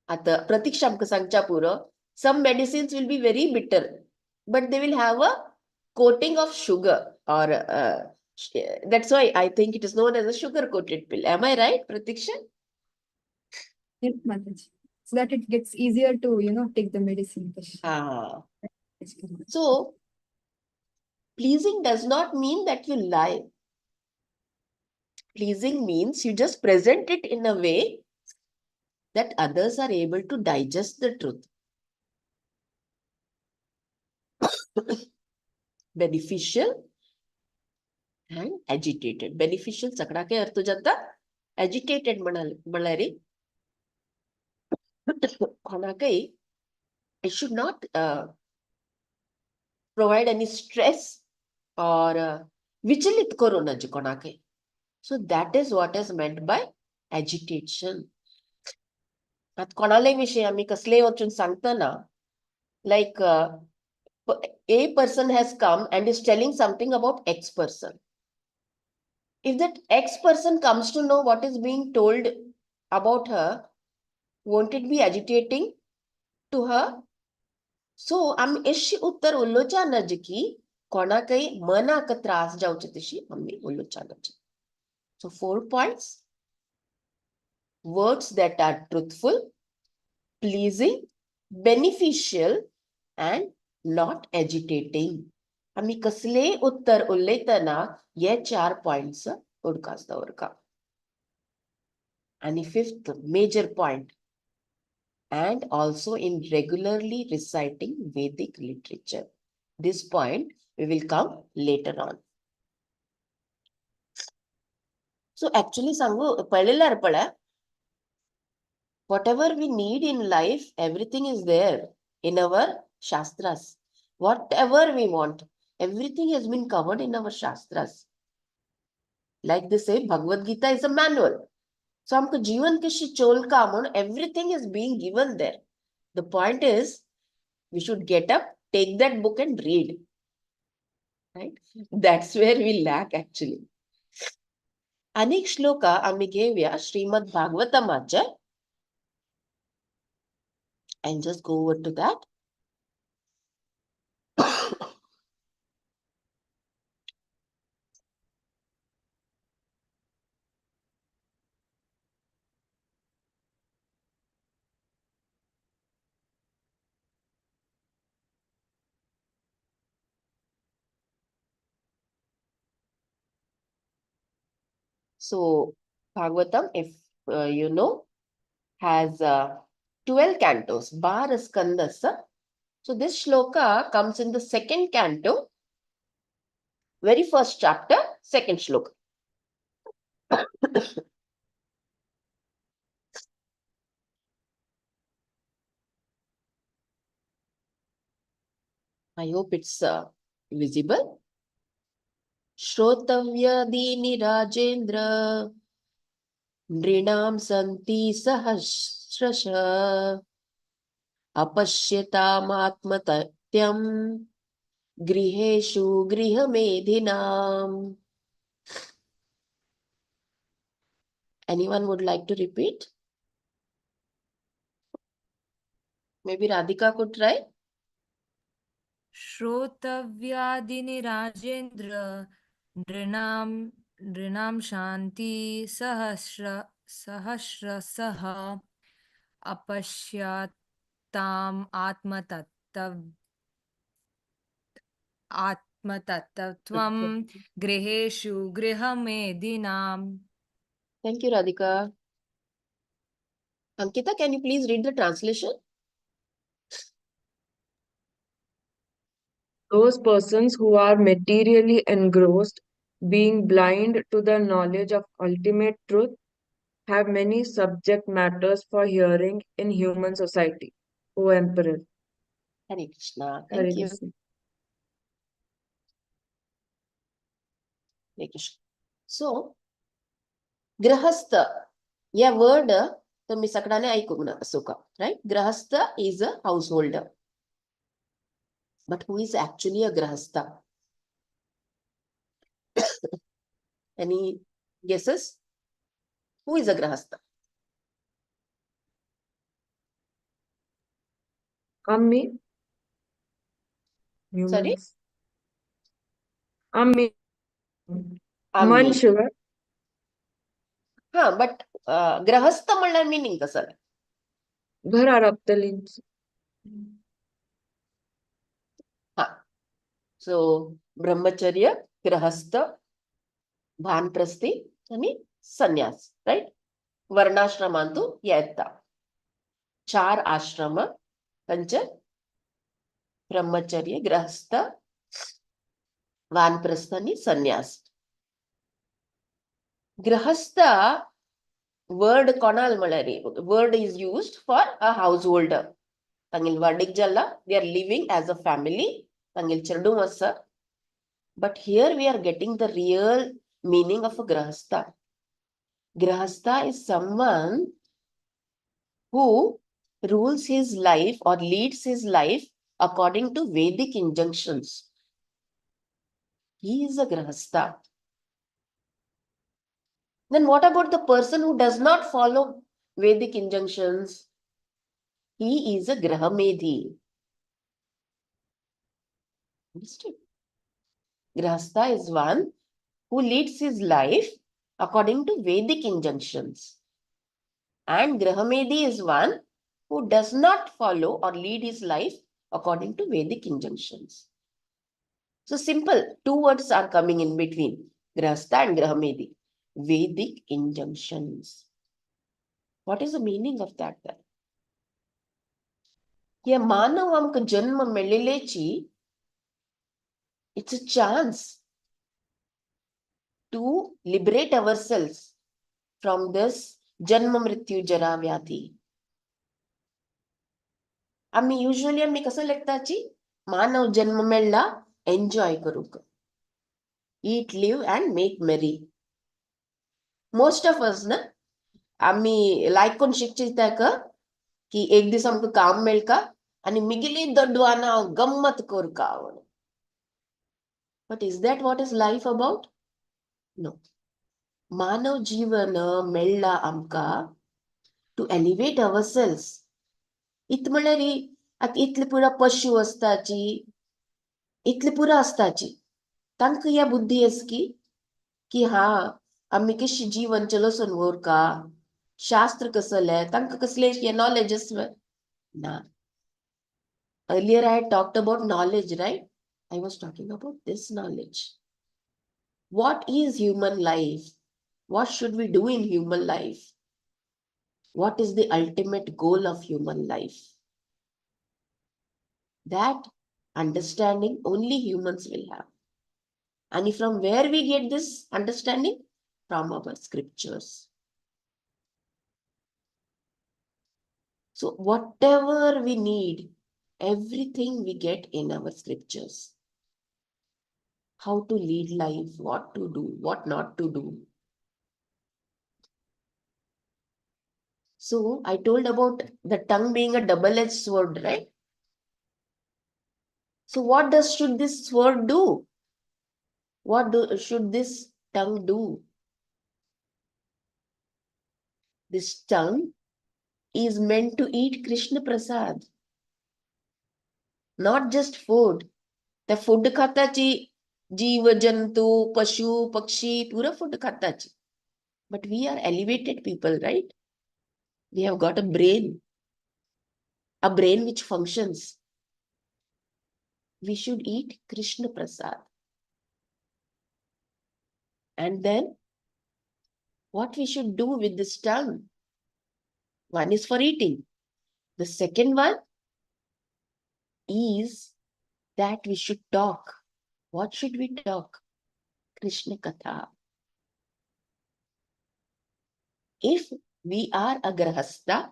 C: आता प्रतीक्षा आमकां सांगच्या पुरो some medicines will be very bitter but they will have a coating of sugar or that's why I think it is known as a sugar coated pill. Am I right, Pratiksha?
B: Yes, Mataji. So that it gets easier to, take the medicine.
C: So pleasing does not mean that you lie. Pleasing means you just present it in a way that others are able to digest the truth. Beneficial and agitated. Beneficial सगळा काय अर्थ जाता agitated म्हणाल्यार कोणाकय it should not provide any stress or विचलित करू नये कोणाकय. So that is what is meant by agitation. आता कोणाले विषयी आम्ही कसले वचून सांगतना like a person has come and is telling something about X person. If that X person comes to know what is being told about her, won't it be agitating? to her. So आम्ही अशी उत्तर उल्लोचानाची की कोणा काही मनाक त्रास जावचे तशी आम्ही उल्लोचानाची. So 4 points. Words that are truthful, pleasing, beneficial and not agitating. आम्ही कसले उत्तर उल्लेखताना ये 4 points उडकास दवरका. And the 5th major point, and also in regularly reciting Vedic literature. This point we will come later on. So actually सांगू पळयल्यार पळय, whatever we need in life, everything is there in our shastras. Whatever we want, everything has been covered in our shastras. Like they say, Bhagavad Gita is a manual. So हमको जीवन कशी चोलका म्हणून everything is being given there. The point is, we should get up, take that book and read. Right? That's where we lack actually. अनेक श्लोका आम्ही घेऊया Shrimad भागवतमाच्या. And just go over to that. So Bhagavatam, if you know, has 12 cantos, 12 skandas. So this shloka comes in the second canto, very first chapter, second shloka. I hope it's visible. Shrotavya-dini Rajendra Nrinam Santi Sahasrasha Apashyatam Atmatatyam Griheshu Grihamedhinam. Anyone would like to repeat? Maybe Radhika could try.
E: श्रोतव्यादिनि Rajendra नृणां शान्ति सहस्रशः अपश्यताम् आत्मतत्त्वं गृहेषु गृहमेधिनाम्.
C: Thank you, Radhika. Ankita, can you please read the translation?
D: Those persons who are materially engrossed, being blind to the knowledge of ultimate truth, have many subject matters for hearing in human society. O Emperor.
C: Hare Krishna.
D: Hare
C: Thank you.
D: Krishna.
C: Hare Krishna. So, grahastha, या word तुम्ही सगळ्यांनी ऐकून असोका, right? Grahastha is a householder. But who is actually a grahastha? Any guesses? Who is a grahastha?
D: Ammi.
C: Sorry?
D: Humans. Ammi.
C: Ammi.
D: Manshiva.
C: हा, but ग्रहस्थ म्हणणार meaning कसं?
D: घरात आपतलींच.
C: हा. So, ब्रह्मचर्य, ग्रहस्थ, भानप्रस्थी आणि संन्यास, right? वर्णाश्रमांतू येता. 4 आश्रम पंच ब्रह्मचर्य, ग्रहस्थ, वानप्रस्थ आणि संन्यास. Grahastha word konal malari. Word is used for a householder. Tangil vardik jalla, they are living as a family. Tangil chaldum asa. But here we are getting the real meaning of a grahastha. Grahastha is someone who rules his life or leads his life according to Vedic injunctions. He is a grahastha. Then what about the person who does not follow Vedic injunctions? He is a Grahamedhi. Understood? Grahastha is one who leads his life according to Vedic injunctions. And Grahamedhi is one who does not follow or lead his life according to Vedic injunctions. So simple, two words are coming in between, Grahastha and Grahamedhi. Vedic injunctions. What is the meaning of that then? ये मानव हमको जन्म मिलेची, it's a chance to liberate ourselves from this janma mrityu jara vyadhi. आम्ही usually आम्ही कसं लेखताची मानव जन्म मेळला enjoy करूक, eat, live and make merry. Most of us ना आम्ही लायक कोण शिकचिता का की एक दिवस आमका काम मेळका आणि मिगिली दडवाना गम्मत करका. But is that what is life about? No. मानव जीवन मेळला आमका to elevate ourselves. इत म्हळ्यार आता इतले पुरा पशु असताची, इतले पुरा असताची, तांकां ह्या बुद्धी असकी की हाँ आम्ही कशी जीवन चलोसन का, शास्त्र कसले, तांकां कसले हे knowledge ना. Earlier I had talked about knowledge, right? I was talking about this knowledge. What is human life? What should we do in human life? What is the ultimate goal of human life? That understanding only humans will have. And from where we get this understanding? From our scriptures. So whatever we need, everything we get in our scriptures. How to lead life, what to do, what not to do. So I told about the tongue being a double-edged sword, right? So what should this sword do? What should this tongue do? This tongue is meant to eat Krishna Prasad. Not just food. The food khatachi, jeeva, jantu, pashu, pakshi, pura food khatachi. But we are elevated people, right? We have got a brain which functions. We should eat Krishna Prasad. And then, what we should do with this tongue? One is for eating. The second one is that we should talk. What should we talk? Krishna Katha. If we are a grahastha,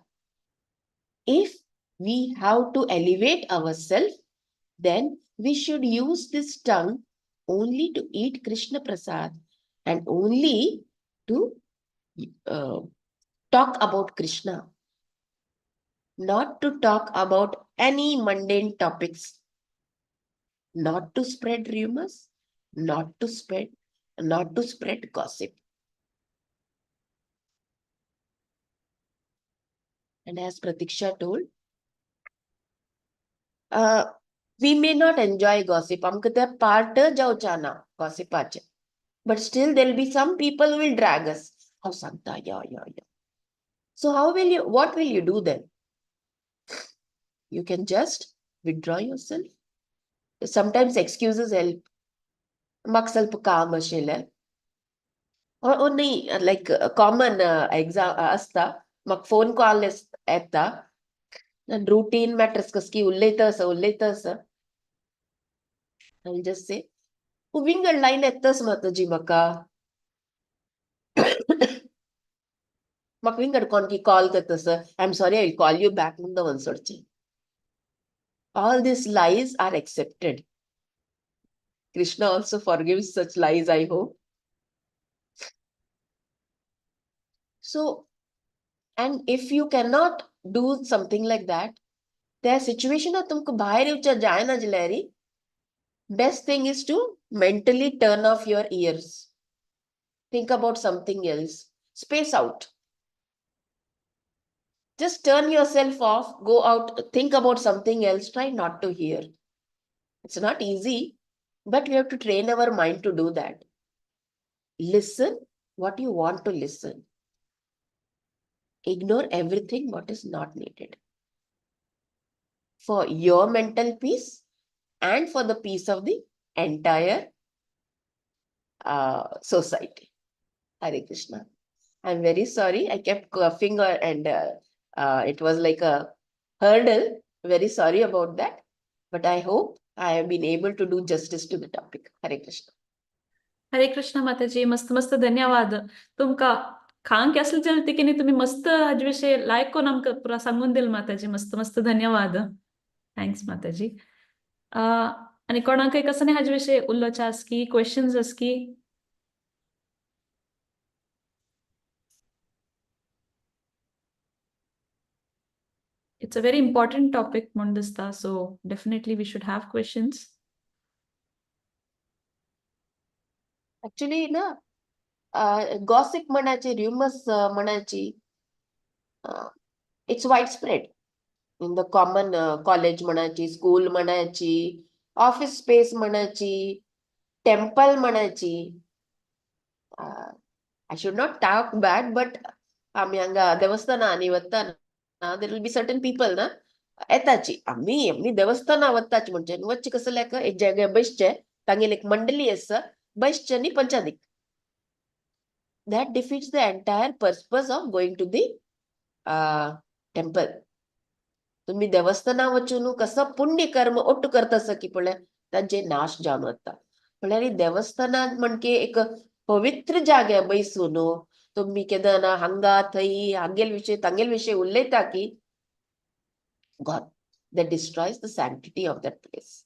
C: if we have to elevate ourselves, then we should use this tongue only to eat Krishna Prasad and only to talk about Krishna, not to talk about any mundane topics, not to spread rumors, not to spread gossip. And as Pratiksha told, we may not enjoy gossip. Amkata part jauchana gossip ache. But still there will be some people who will drag us. Oh, Santa, yeah. So what will you do then? You can just withdraw yourself. Sometimes excuses help. Mak ಸ್ವಲ್ಪ com ಅಶೇಲೆ. Or like common exam asta. Mak phone call etta. And routine matters kaski ulleta. I'll just say, Uvingal line ettas mataji maka. Makvingar konki call katasa. I'm sorry, I'll call you back in the one searching. All these lies are accepted. Krishna also forgives such lies, I hope. So, and if you cannot do something like that, there situation है तुमको बाहर उच्चा जाए ना जलेरी, best thing is to mentally turn off your ears. Think about something else. Space out. Just turn yourself off, go out, think about something else, try not to hear. It's not easy, but we have to train our mind to do that. Listen what you want to listen. Ignore everything what is not needed. For your mental peace and for the peace of the entire society. Hare Krishna. I'm very sorry. I kept coughing and it was like a hurdle. Very sorry about that. But I hope I have been able to do justice to the topic. Hare Krishna.
A: हरे कृष्ण माताजी, मस्त मस्त धन्यवाद. तुमका खांक असलं चलते की नाही, तुम्ही मस्त हाज विषय लायक कोण आमका पुरा सांगून दिल माताजी. मस्त मस्त धन्यवाद. थँक्स माताजी. आणि कोणाक कसं नाही हाज विषय उल्लोचा की क्वेश्चन्स अस की it's a very important topic म्हणून दिसता, so definitely we should have questions.
C: Actually, na, gossip म्हणायची, rumors म्हणायची, it's widespread. In the common college म्हणायची, school म्हणायची, office space म्हणायची, temple म्हणायची. I should not talk bad, but आम्ही हंगा देवस्थान आणि वत्ताना there will be certain people ना येताची आम्ही देवस्थान वत्ताची म्हणजे वच्ची कसं लेक एक जागे बसचे तांगेल एक मंडली असा बसचे नी पंचादिक. That defeats the entire purpose of going to the temple. तुम्ही देवस्थाना वचून कसं पुण्य कर्म ಒಟ್ಟು करतस की पळे त्यांचे नाश जाणवता. म्हळ्यार देवस्थानात म्हणके एक पवित्र जागे बैसून तुम्ही केदाना हंगा थई हांगेल विषय तांगेल विषय उल्लेता की God that destroys the sanctity of that place.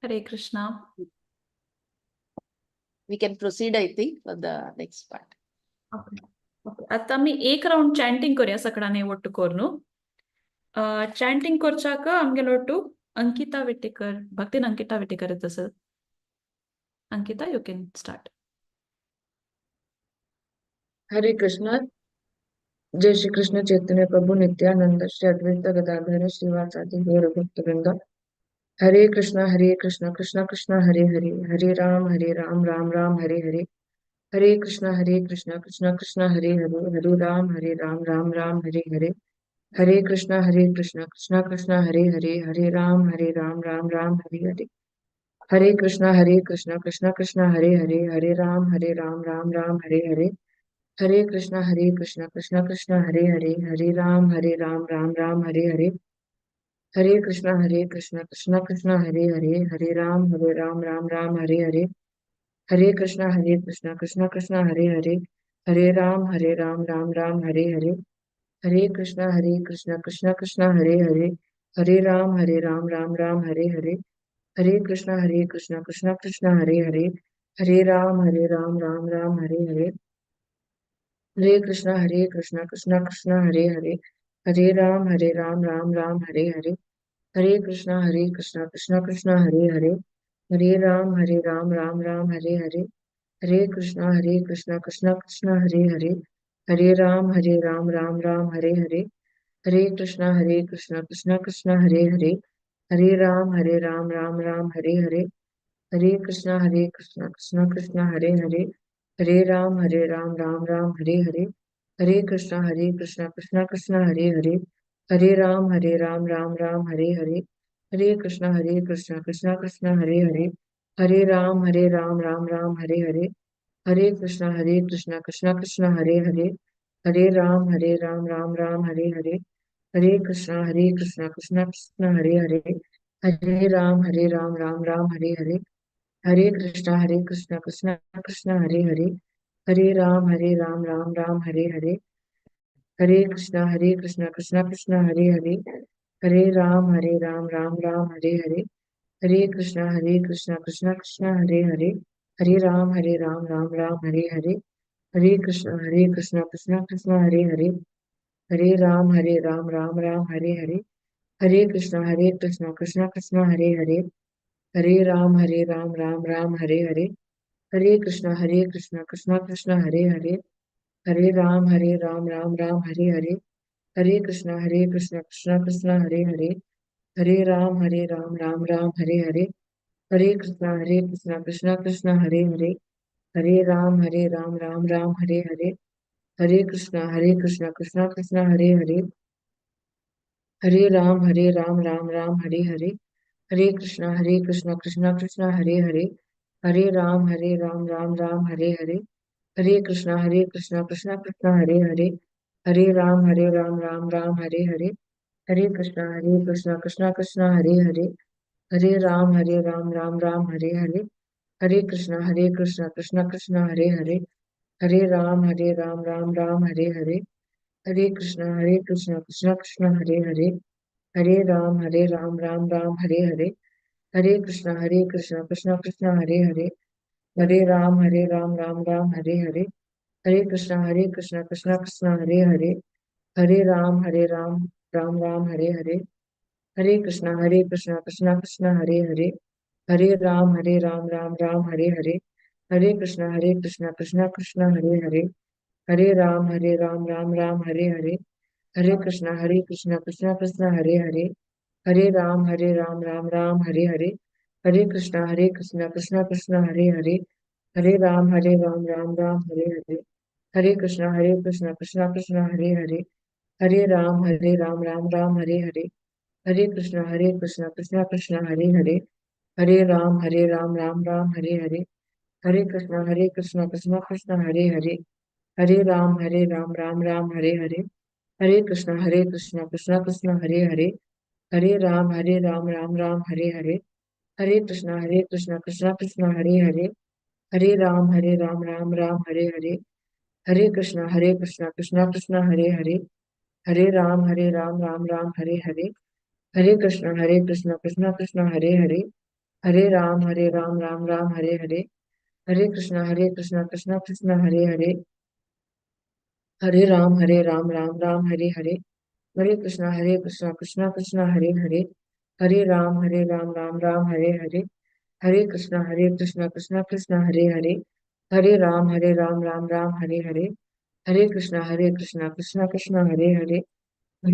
A: Hare Krishna.
C: We can proceed, I think, for the next part.
A: आता आम्ही एक राउंड चॅन्टिंग करूया सगळ्यांनी ಒಟ್ಟು कोरनु. चॅन्टिंग करचाक आमगेल ಒಟ್ಟು अंकिता वेटेकर, भक्तीन अंकिता वेटेकर तसं. Ankita, you can start.
D: हरे कृष्ण. जय श्री कृष्ण चैतन्य प्रभु नित्यानंद श्री अद्वैत गदाधर श्रीवासादि गौर भक्तवृंद. हरे कृष्ण कृष्ण कृष्ण हरे हरे, हरे राम राम राम हरे हरे. हरे कृष्ण कृष्ण कृष्ण हरे हरे, हरे राम राम हरे हरे. हरे कृष्ण कृष्ण कृष्ण हरे हरे, हरे राम राम राम हरे हरे. हरे कृष्ण कृष्ण कृष्ण हरे हरे, हरे राम राम राम हरे हरे. हरे कृष्ण कृष्ण कृष्ण हरे हरे, हरे राम राम राम हरे हरे. हरे कृष्ण कृष्ण कृष्ण हरे हरे, हरे राम राम राम हरे हरे. हरे कृष्ण कृष्ण कृष्ण हरे हरे, हरे राम राम राम हरे हरे. हरे कृष्ण कृष्ण कृष्ण हरे हरे, हरे राम राम राम हरे हरे. हरे कृष्ण कृष्ण कृष्ण हरे हरे, हरे राम राम राम हरे हरे. हरे कृष्ण कृष्ण कृष्ण हरे हरे, हरे राम राम राम हरे हरे. हरे कृष्ण कृष्ण कृष्ण हरे हरे, हरे राम राम राम हरे हरे. हरे कृष्ण कृष्ण कृष्ण हरे हरे, हरे राम राम राम हरे हरे. हरे कृष्ण कृष्ण कृष्ण हरे हरे, हरे राम राम राम हरे हरे. हरे कृष्ण कृष्ण कृष्ण हरे हरे, हरे राम राम राम हरे हरे. हरे कृष्ण कृष्ण कृष्ण हरे हरे, हरे राम राम राम हरे हरे. हरे कृष्ण कृष्ण कृष्ण हरे हरे, हरे राम राम राम हरे हरे. हरे कृष्ण कृष्ण कृष्ण हरे हरे, हरे राम राम राम हरे हरे. हरे कृष्ण कृष्ण कृष्ण हरे हरे, हरे राम राम हरे हरे. हरे कृष्ण कृष्ण कृष्ण हरे हरे, हरे राम राम राम हरे हरे. हरे कृष्ण कृष्ण कृष्ण हरे हरे, हरे राम राम राम हरे हरे. हरे कृष्ण कृष्ण कृष्ण हरे हरे, हरे राम राम राम हरे हरे. हरे कृष्ण कृष्ण कृष्ण हरे हरे, हरे राम राम राम हरे हरे. हरे कृष्ण कृष्ण कृष्ण हरे हरे, हरे Ram Ram Ram Hare Hare. Hare Krishna, Krishna Krishna, Hare Hare, Hare Ram, Ram Ram, Hare Hare, Hare Krishna, Krishna Krishna, Hare Hare, Hare Ram, Ram Ram, Hare Hare, Hare Krishna, Krishna Krishna, Hare Hare, Hare Ram, Ram Ram, Hare Hare, Hare Krishna, Krishna Krishna, Hare Hare, Hare Ram, Ram, Hare Hare, Hare Krishna, Krishna Krishna, Hare Hare, Hare Ram, Ram, Hare Hare, Hare Krishna, Krishna Krishna, Hare Hare, Hare Ram, Ram, Hare Hare, Hare Krishna, Krishna Krishna, Hare Hare, Hare Ram, Ram, Hare Hare, Hare Krishna, Krishna Krishna, Hare Hare, Hare Ram, Ram, Hare Hare, Hare Krishna, Krishna Krishna, Hare Hare, Hare Ram, Ram, Hare Hare, Hare Krishna, Krishna Krishna, Hare Hare, Hare Ram, Ram, Hare Hare, Hare Krishna, Krishna Krishna, Hare Hare, Hare Ram, Ram, Hare Hare, Hare Krishna, Krishna Krishna, Hare Hare, Hare Ram, Ram, Hare Hare, Hare Krishna, Krishna Krishna, Hare Hare, Hare Ram, Ram, Hare Hare, Hare Krishna, Krishna Krishna, Hare Hare, Hare Ram, Ram, Hare Hare, Hare Krishna, Krishna Krishna, Hare Hare, Hare Ram, Ram, Hare Hare, Hare Krishna, Krishna Krishna, Hare Hare, Hare Ram, Ram, Hare Hare, Hare Krishna, Krishna Krishna, Hare Hare, Hare Ram, Ram, Hare Hare, Hare Krishna, Krishna Krishna, Hare Hare, Hare Ram, Ram, Hare Hare, Hare Krishna, Krishna Krishna, Hare Hare, Hare Ram, Ram, Hare Hare, Hare Krishna, Krishna Krishna, Hare Hare, Hare Ram, Ram, Hare Hare, Hare Krishna, Krishna Krishna, Hare Hare, Hare Ram, Ram, Hare Hare, Hare Krishna, Krishna Krishna, Hare Hare, Hare Ram, Ram, Hare Hare, Hare Krishna, Krishna Krishna, Hare Hare, Hare Ram, Ram, Hare Hare, Hare Krishna, Krishna Krishna, Hare Hare, Hare Ram, Ram, Hare Hare, Hare Krishna, Krishna Krishna, Hare Hare, Hare Ram, Ram, Hare Hare, Hare Krishna, Krishna Krishna, Hare Hare, Hare Ram, Ram, Hare Hare, Hare Krishna, Krishna Krishna, Hare Hare, Hare Ram, Ram, Hare Hare, Hare Krishna, Krishna Krishna, Hare Hare,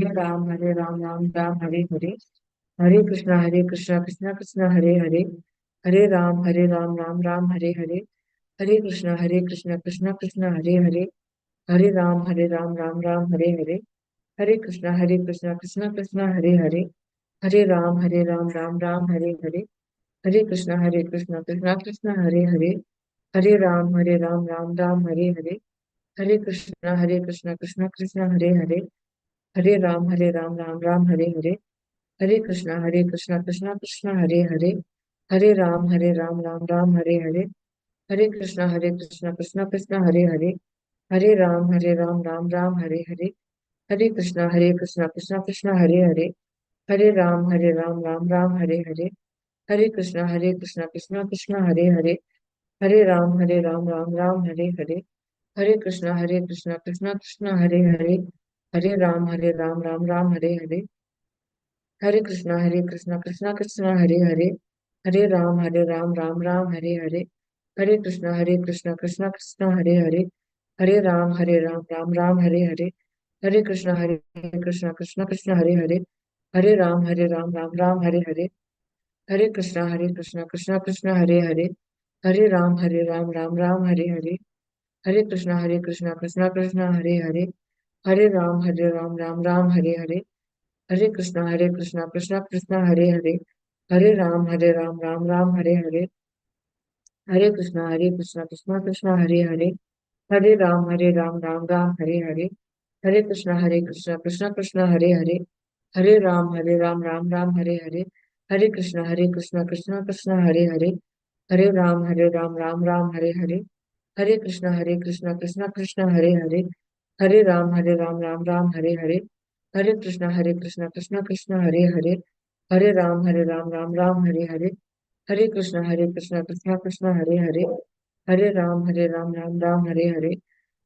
D: Hare Ram, Ram, Hare Hare, Hare Krishna, Krishna Krishna, Hare Hare, Hare Ram, Ram, Hare Hare, Hare Krishna, Krishna Krishna, Hare Hare, Hare Ram, Ram, Hare Hare, Hare Krishna, Krishna Krishna, Hare Hare, Hare Ram, Ram, Hare Hare, Hare Krishna, Krishna Krishna, Hare Hare, Hare Ram, Ram, Hare Hare, Hare Krishna, Krishna Krishna, Hare Hare, Hare Ram, Ram, Hare Hare, Hare Krishna, Krishna Krishna, Hare Hare, Hare Ram, Ram, Hare Hare, Hare Krishna, Krishna Krishna, Hare Hare, Hare Ram, Ram, Hare Hare, Hare Krishna, Krishna Krishna, Hare Hare, Hare Ram, Ram, Hare Hare, Hare Krishna, Krishna Krishna, Hare Hare, Hare Ram, Ram, Hare Hare, Hare Krishna, Krishna Krishna, Hare Hare, Hare Ram, Ram, Hare Hare, Hare Krishna, Krishna Krishna, Hare Hare, Hare Ram, Ram, Hare Hare, Hare Krishna, Krishna Krishna, Hare Hare, Hare Ram, Ram, Hare Hare, Hare Krishna, Krishna Krishna, Hare Hare, Hare Ram, Ram, Hare Hare, Hare Krishna, Krishna Krishna, Hare Hare, Hare Ram, Ram, Hare Hare, Hare Krishna, Krishna Krishna, Hare Hare, Hare Ram, Ram, Hare Hare, Hare Krishna, Krishna Krishna, Hare Hare, Hare Ram, Ram, Hare Hare, Hare Krishna, Krishna Krishna, Hare Hare, Hare Ram, Ram, Hare Hare, Hare Krishna, Krishna Krishna, Hare Hare, Hare Ram, Ram, Hare Hare, Hare Krishna, Krishna Krishna, Hare Hare, Hare Ram, Ram, Hare Hare, Hare Krishna, Krishna Krishna, Hare Hare, Hare Ram, Ram, Hare Hare,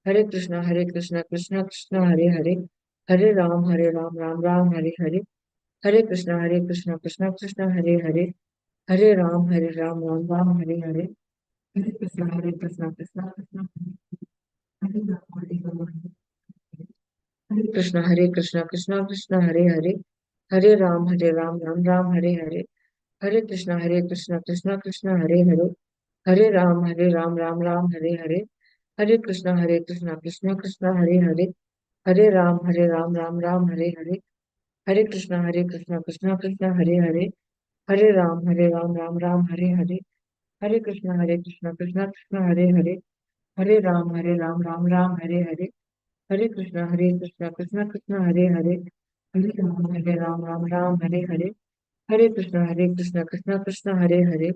D: Hare Krishna, Krishna Krishna, Hare Hare, Hare Ram, Ram, Hare Hare, Hare Krishna, Krishna Krishna, Hare Hare, Hare Ram, Ram, Hare Hare, Hare Krishna, Hare Krishna, Krishna Krishna, Hare Rama, Hare Rama, Hare Krishna, Hare Krishna, Krishna Krishna, Hare Hare, Hare Ram, Ram Ram, Hare Hare, Hare Krishna, Krishna Krishna, Hare Hare, Hare Ram, Ram Ram, Hare Hare, Hare Krishna, Krishna Krishna, Hare Hare, Hare Ram, Ram Ram, Hare Hare, Hare Krishna, Krishna Krishna, Hare Hare, Hare Ram, Ram Ram, Hare Hare, Hare Krishna, Krishna Krishna, Hare Hare, Hare Ram, Ram Ram, Hare Hare, Hare Krishna, Krishna Krishna, Hare Hare, Hare Ram, Ram Ram, Hare Hare, Hare Krishna, Krishna Krishna, Hare Hare,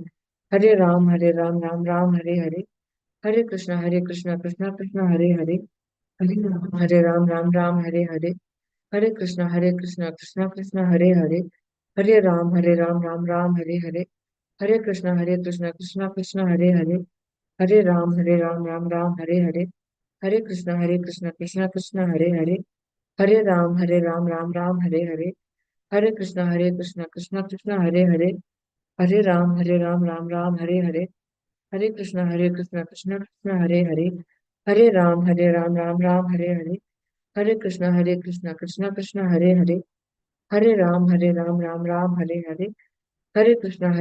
D: Hare Ram, Ram Ram, Hare Hare, Hare Krishna, Krishna Krishna, Hare Hare, Hare Ram Ram, Hare Hare, Hare Krishna, Krishna Krishna, Hare Hare, Hare Ram, Ram Ram, Hare Hare, Hare Krishna, Krishna Krishna, Hare Hare, Hare Ram, Ram Ram, Hare Hare, Hare Krishna, Krishna Krishna, Hare Hare, Hare Ram, Ram Ram, Hare Hare, Hare Krishna, Krishna Krishna, Hare Hare, Hare Ram, Ram Ram, Hare Hare, Hare Krishna, Krishna Krishna, Hare Hare, Hare Ram, Ram Ram, Hare Hare, Hare Krishna, Krishna Krishna, Hare Hare, Hare Ram, Ram Ram, Hare Hare, Hare Krishna, Krishna Krishna, Hare Hare, Hare Ram, Ram Ram, Hare Hare, Hare Krishna, Krishna Krishna, Hare Hare, Hare Ram, Ram Ram, Hare Hare, Hare Krishna,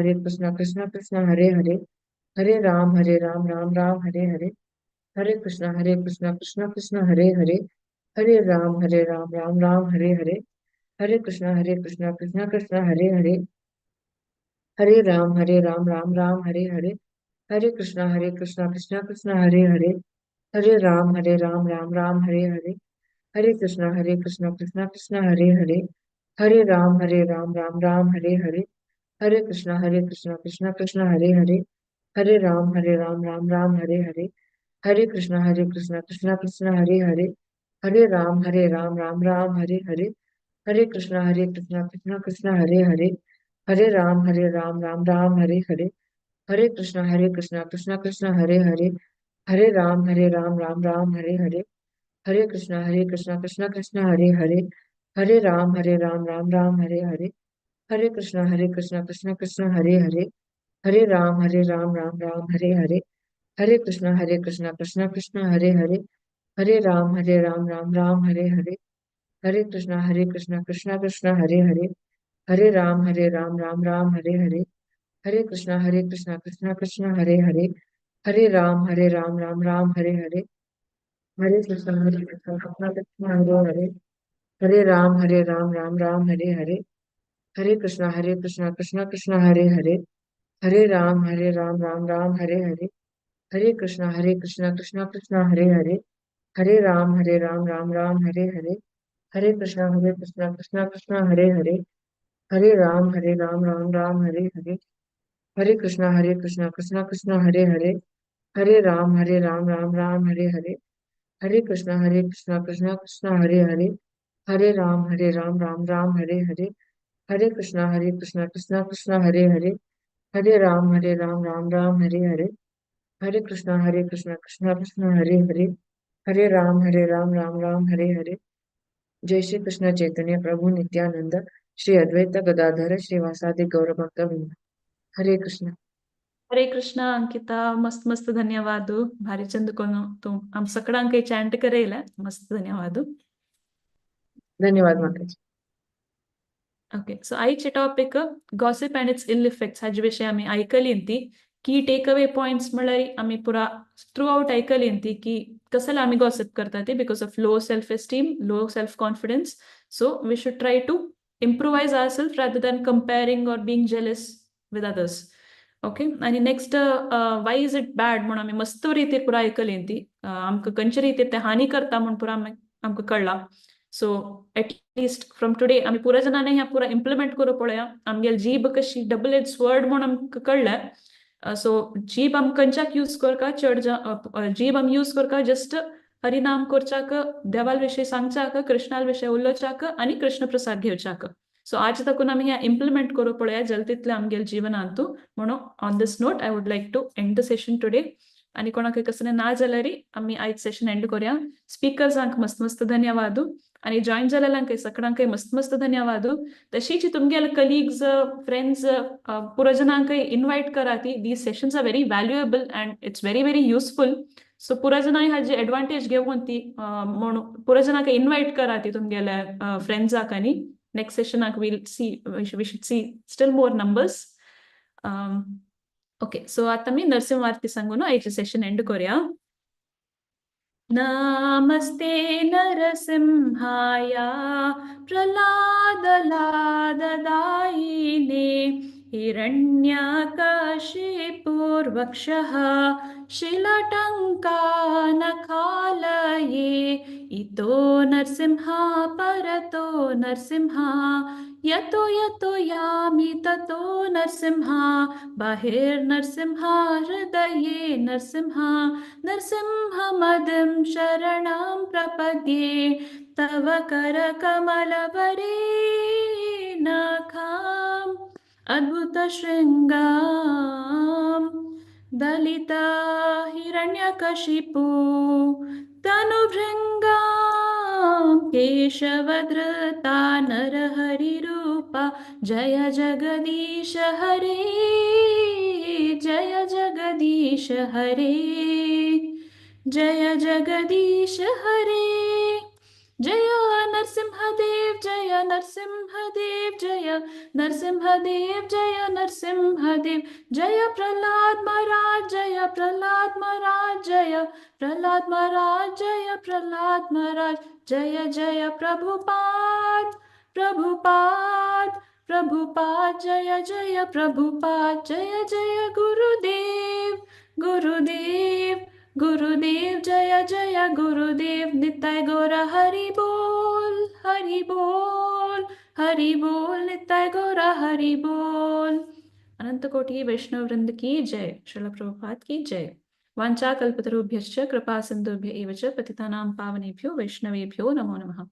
D: Krishna Krishna, Hare Hare, Hare Ram, Ram Ram, Hare Hare, Hare Krishna, Krishna Krishna, Hare Hare, Hare Ram, Ram Ram, Hare Hare, Hare Krishna, Krishna Krishna, Hare Hare, Hare Ram, Ram Ram, Hare Hare, Hare Krishna, Krishna Krishna, Hare Hare, Hare Ram, Ram Ram, Hare Hare, Hare Krishna, Krishna Krishna, Hare Hare, Hare Ram, Ram Ram, Hare Hare, Hare Krishna, Krishna Krishna, Hare Hare, Hare Ram, Ram Ram, Hare Hare, Hare Krishna, Krishna Krishna, Hare Hare, Hare Ram, Ram Ram, Hare Hare, Hare Krishna, Krishna Krishna, Hare Hare, Hare Ram, Ram Ram, Hare Hare, Hare Krishna, Krishna Krishna, Hare Hare, Hare Ram, Ram Ram, Hare Hare, Hare Krishna, Krishna Krishna, Hare Hare, Hare Ram, Ram Ram, Hare Hare, Hare Krishna, Krishna Krishna, Hare Hare, Hare Ram, Ram Ram, Hare Hare, Hare Krishna, Krishna Krishna, Hare Hare, Hare Ram, Ram Ram, Hare Hare, Hare Krishna, Krishna Krishna, Hare Hare, Hare Ram, Ram Ram, Hare Hare, Hare Krishna, Krishna Krishna, Hare Hare, Hare Ram, Ram Ram, Hare Hare, Hare Krishna, Krishna Krishna, Hare Hare, Hare Ram, Ram Ram, Hare Hare, Hare Krishna, Krishna Krishna, Hare Hare, Hare Ram, Ram Ram, Hare Hare, Hare Krishna, Krishna Krishna, Hare Hare, Hare Ram, Ram Ram, Hare Hare, Hare Krishna, Krishna Krishna, Hare Hare, Hare Ram, Ram Ram, Hare Hare, Hare Krishna, Krishna Krishna, Hare Hare, Hare Ram, Ram Ram, Hare Hare, Hare Krishna, Krishna Krishna, Hare Hare, Hare Ram Ram, Hare Hare. जय श्री कृष्ण चैतन्य प्रभु नित्यानंद श्री अद्वैत गदाधर श्रीवासादि गौर भक्त वृंद हरे कृष्ण.
A: हरे कृष्णा अंकिता मस्त मस्त ಧನ್ಯವಾದ ಭಾರಿ ಚಂದ ತು हम सगळ्यांक चॅन्ट करेल मस्त ಧನ್ಯವಾद.
D: धन्यवाद माताजी.
A: ओके सो आईचे topic gossip and its ill effects हाजे विषय आम्ही ऐकली ती की टेक अवे पॉइंट्स म्हळ्यार आम्ही पुरा थ्रू आउट ऐकली ती की कसं आम्ही गॉसिप करता ते because of low self esteem low self confidence so we should try to improvise our self rather than comparing or being jealous with others. Okay आणि next why is it bad म्हणून आम्ही मस्त रीती पुरा ऐकली ती आमकां खंयचे रीती ते हानी करता म्हणून पुरा आमकां कळला. सो एटलिस्ट फ्रॉम टुडे आम्ही पुऱ्या जणांनी ह्या पुरा इम्प्लिमेंट करू पळया आमगेल जीब कशी डबल एज वर्ड म्हणून आमकां कळलं. सो जीब आम खंयच्याक यूज करका चड जीब आम यूज करका जस्ट हरिनाम करच्याक देवाल विशयी सांगच्याक कृष्णाल विशयी उलोवच्याक आनी कृष्ण प्रसाद घेवच्याक. सो आज ताकून आम्ही ह्या इम्प्लिमेंट करू पळया जल्द तितले आमगेल जिवनांतू म्हणून on this note I would like to end the session today. आनी कोणाक कसले ना जाल्यार आमी आयज सेशन एंड करूया. स्पीकर्सांक मस्त मस्त धन्यवाद आनी जॉइन जाल्ल्यांक सगळ्यांक मस्त मस्त धन्यवाद. तशीच तुमगेले कलिग्स फ्रेंड्स पुराजनांक इन्वाइट करा ती. These sessions are very valuable and it's very very useful. So पुराजनांक हाजी एडवांटेज घेवन ती म्हणून पुराजनांक इन्वाइट करा ती तुमगेले फ्रेंड्साक आनी नेक्स्ट सेशनाक we should see still more numbers. Okay so आता मी नरसिंह सांगून आयचे सेशन एंड करूया. नमस्ते नरसिंहाय प्रह्लादलाददायिने हिरण्यकशिपुर्वक्षः शिलटङ्कानखालये इतो नरसिंहा परतो नरसिंहा यतो यतो यामि ततो नरसिंहा बाहिर्नरसिंहा हृदये नरसिंहा नरसिंहमदं शरणं प्रपद्ये तव करकमलवरेणखाम् अद्भुतशृङ्गाम् दलिता हिरण्यकशिपु तनुभृङ्गां केशवधृता नरहरिरूपा जय जगदीश हरे जय जगदीश हरे जय जगदीश हरे जय नरसिंहदेव जय नरसिंहदेव जय नरसिंहदेव जय नरसिंहदेव जय प्रह्लाद महाराज जय प्रह्लाद महाराज जय प्रह्लाद महाराज जय प्रह्लाद महाराज जय जय प्रभुपाद प्रभुपाद प्रभुपाद जय जय प्रभुपाद जय जय गुरुदेव गुरुदेव गुरुदेव जय जय गुरुदेव निताय गौर हरि बोल हरि बोल हरि बोल निताय गौर हरि बोल. अनंत कोटि वैष्णव वृंद की जय. श्रील प्रभुपाद की जय. वाञ्छाकल्पतरुभ्यश्च कृपा सिन्धुभ्य एव च पतितानां पावनेभ्यो वैष्णवेभ्यो नमो नमः.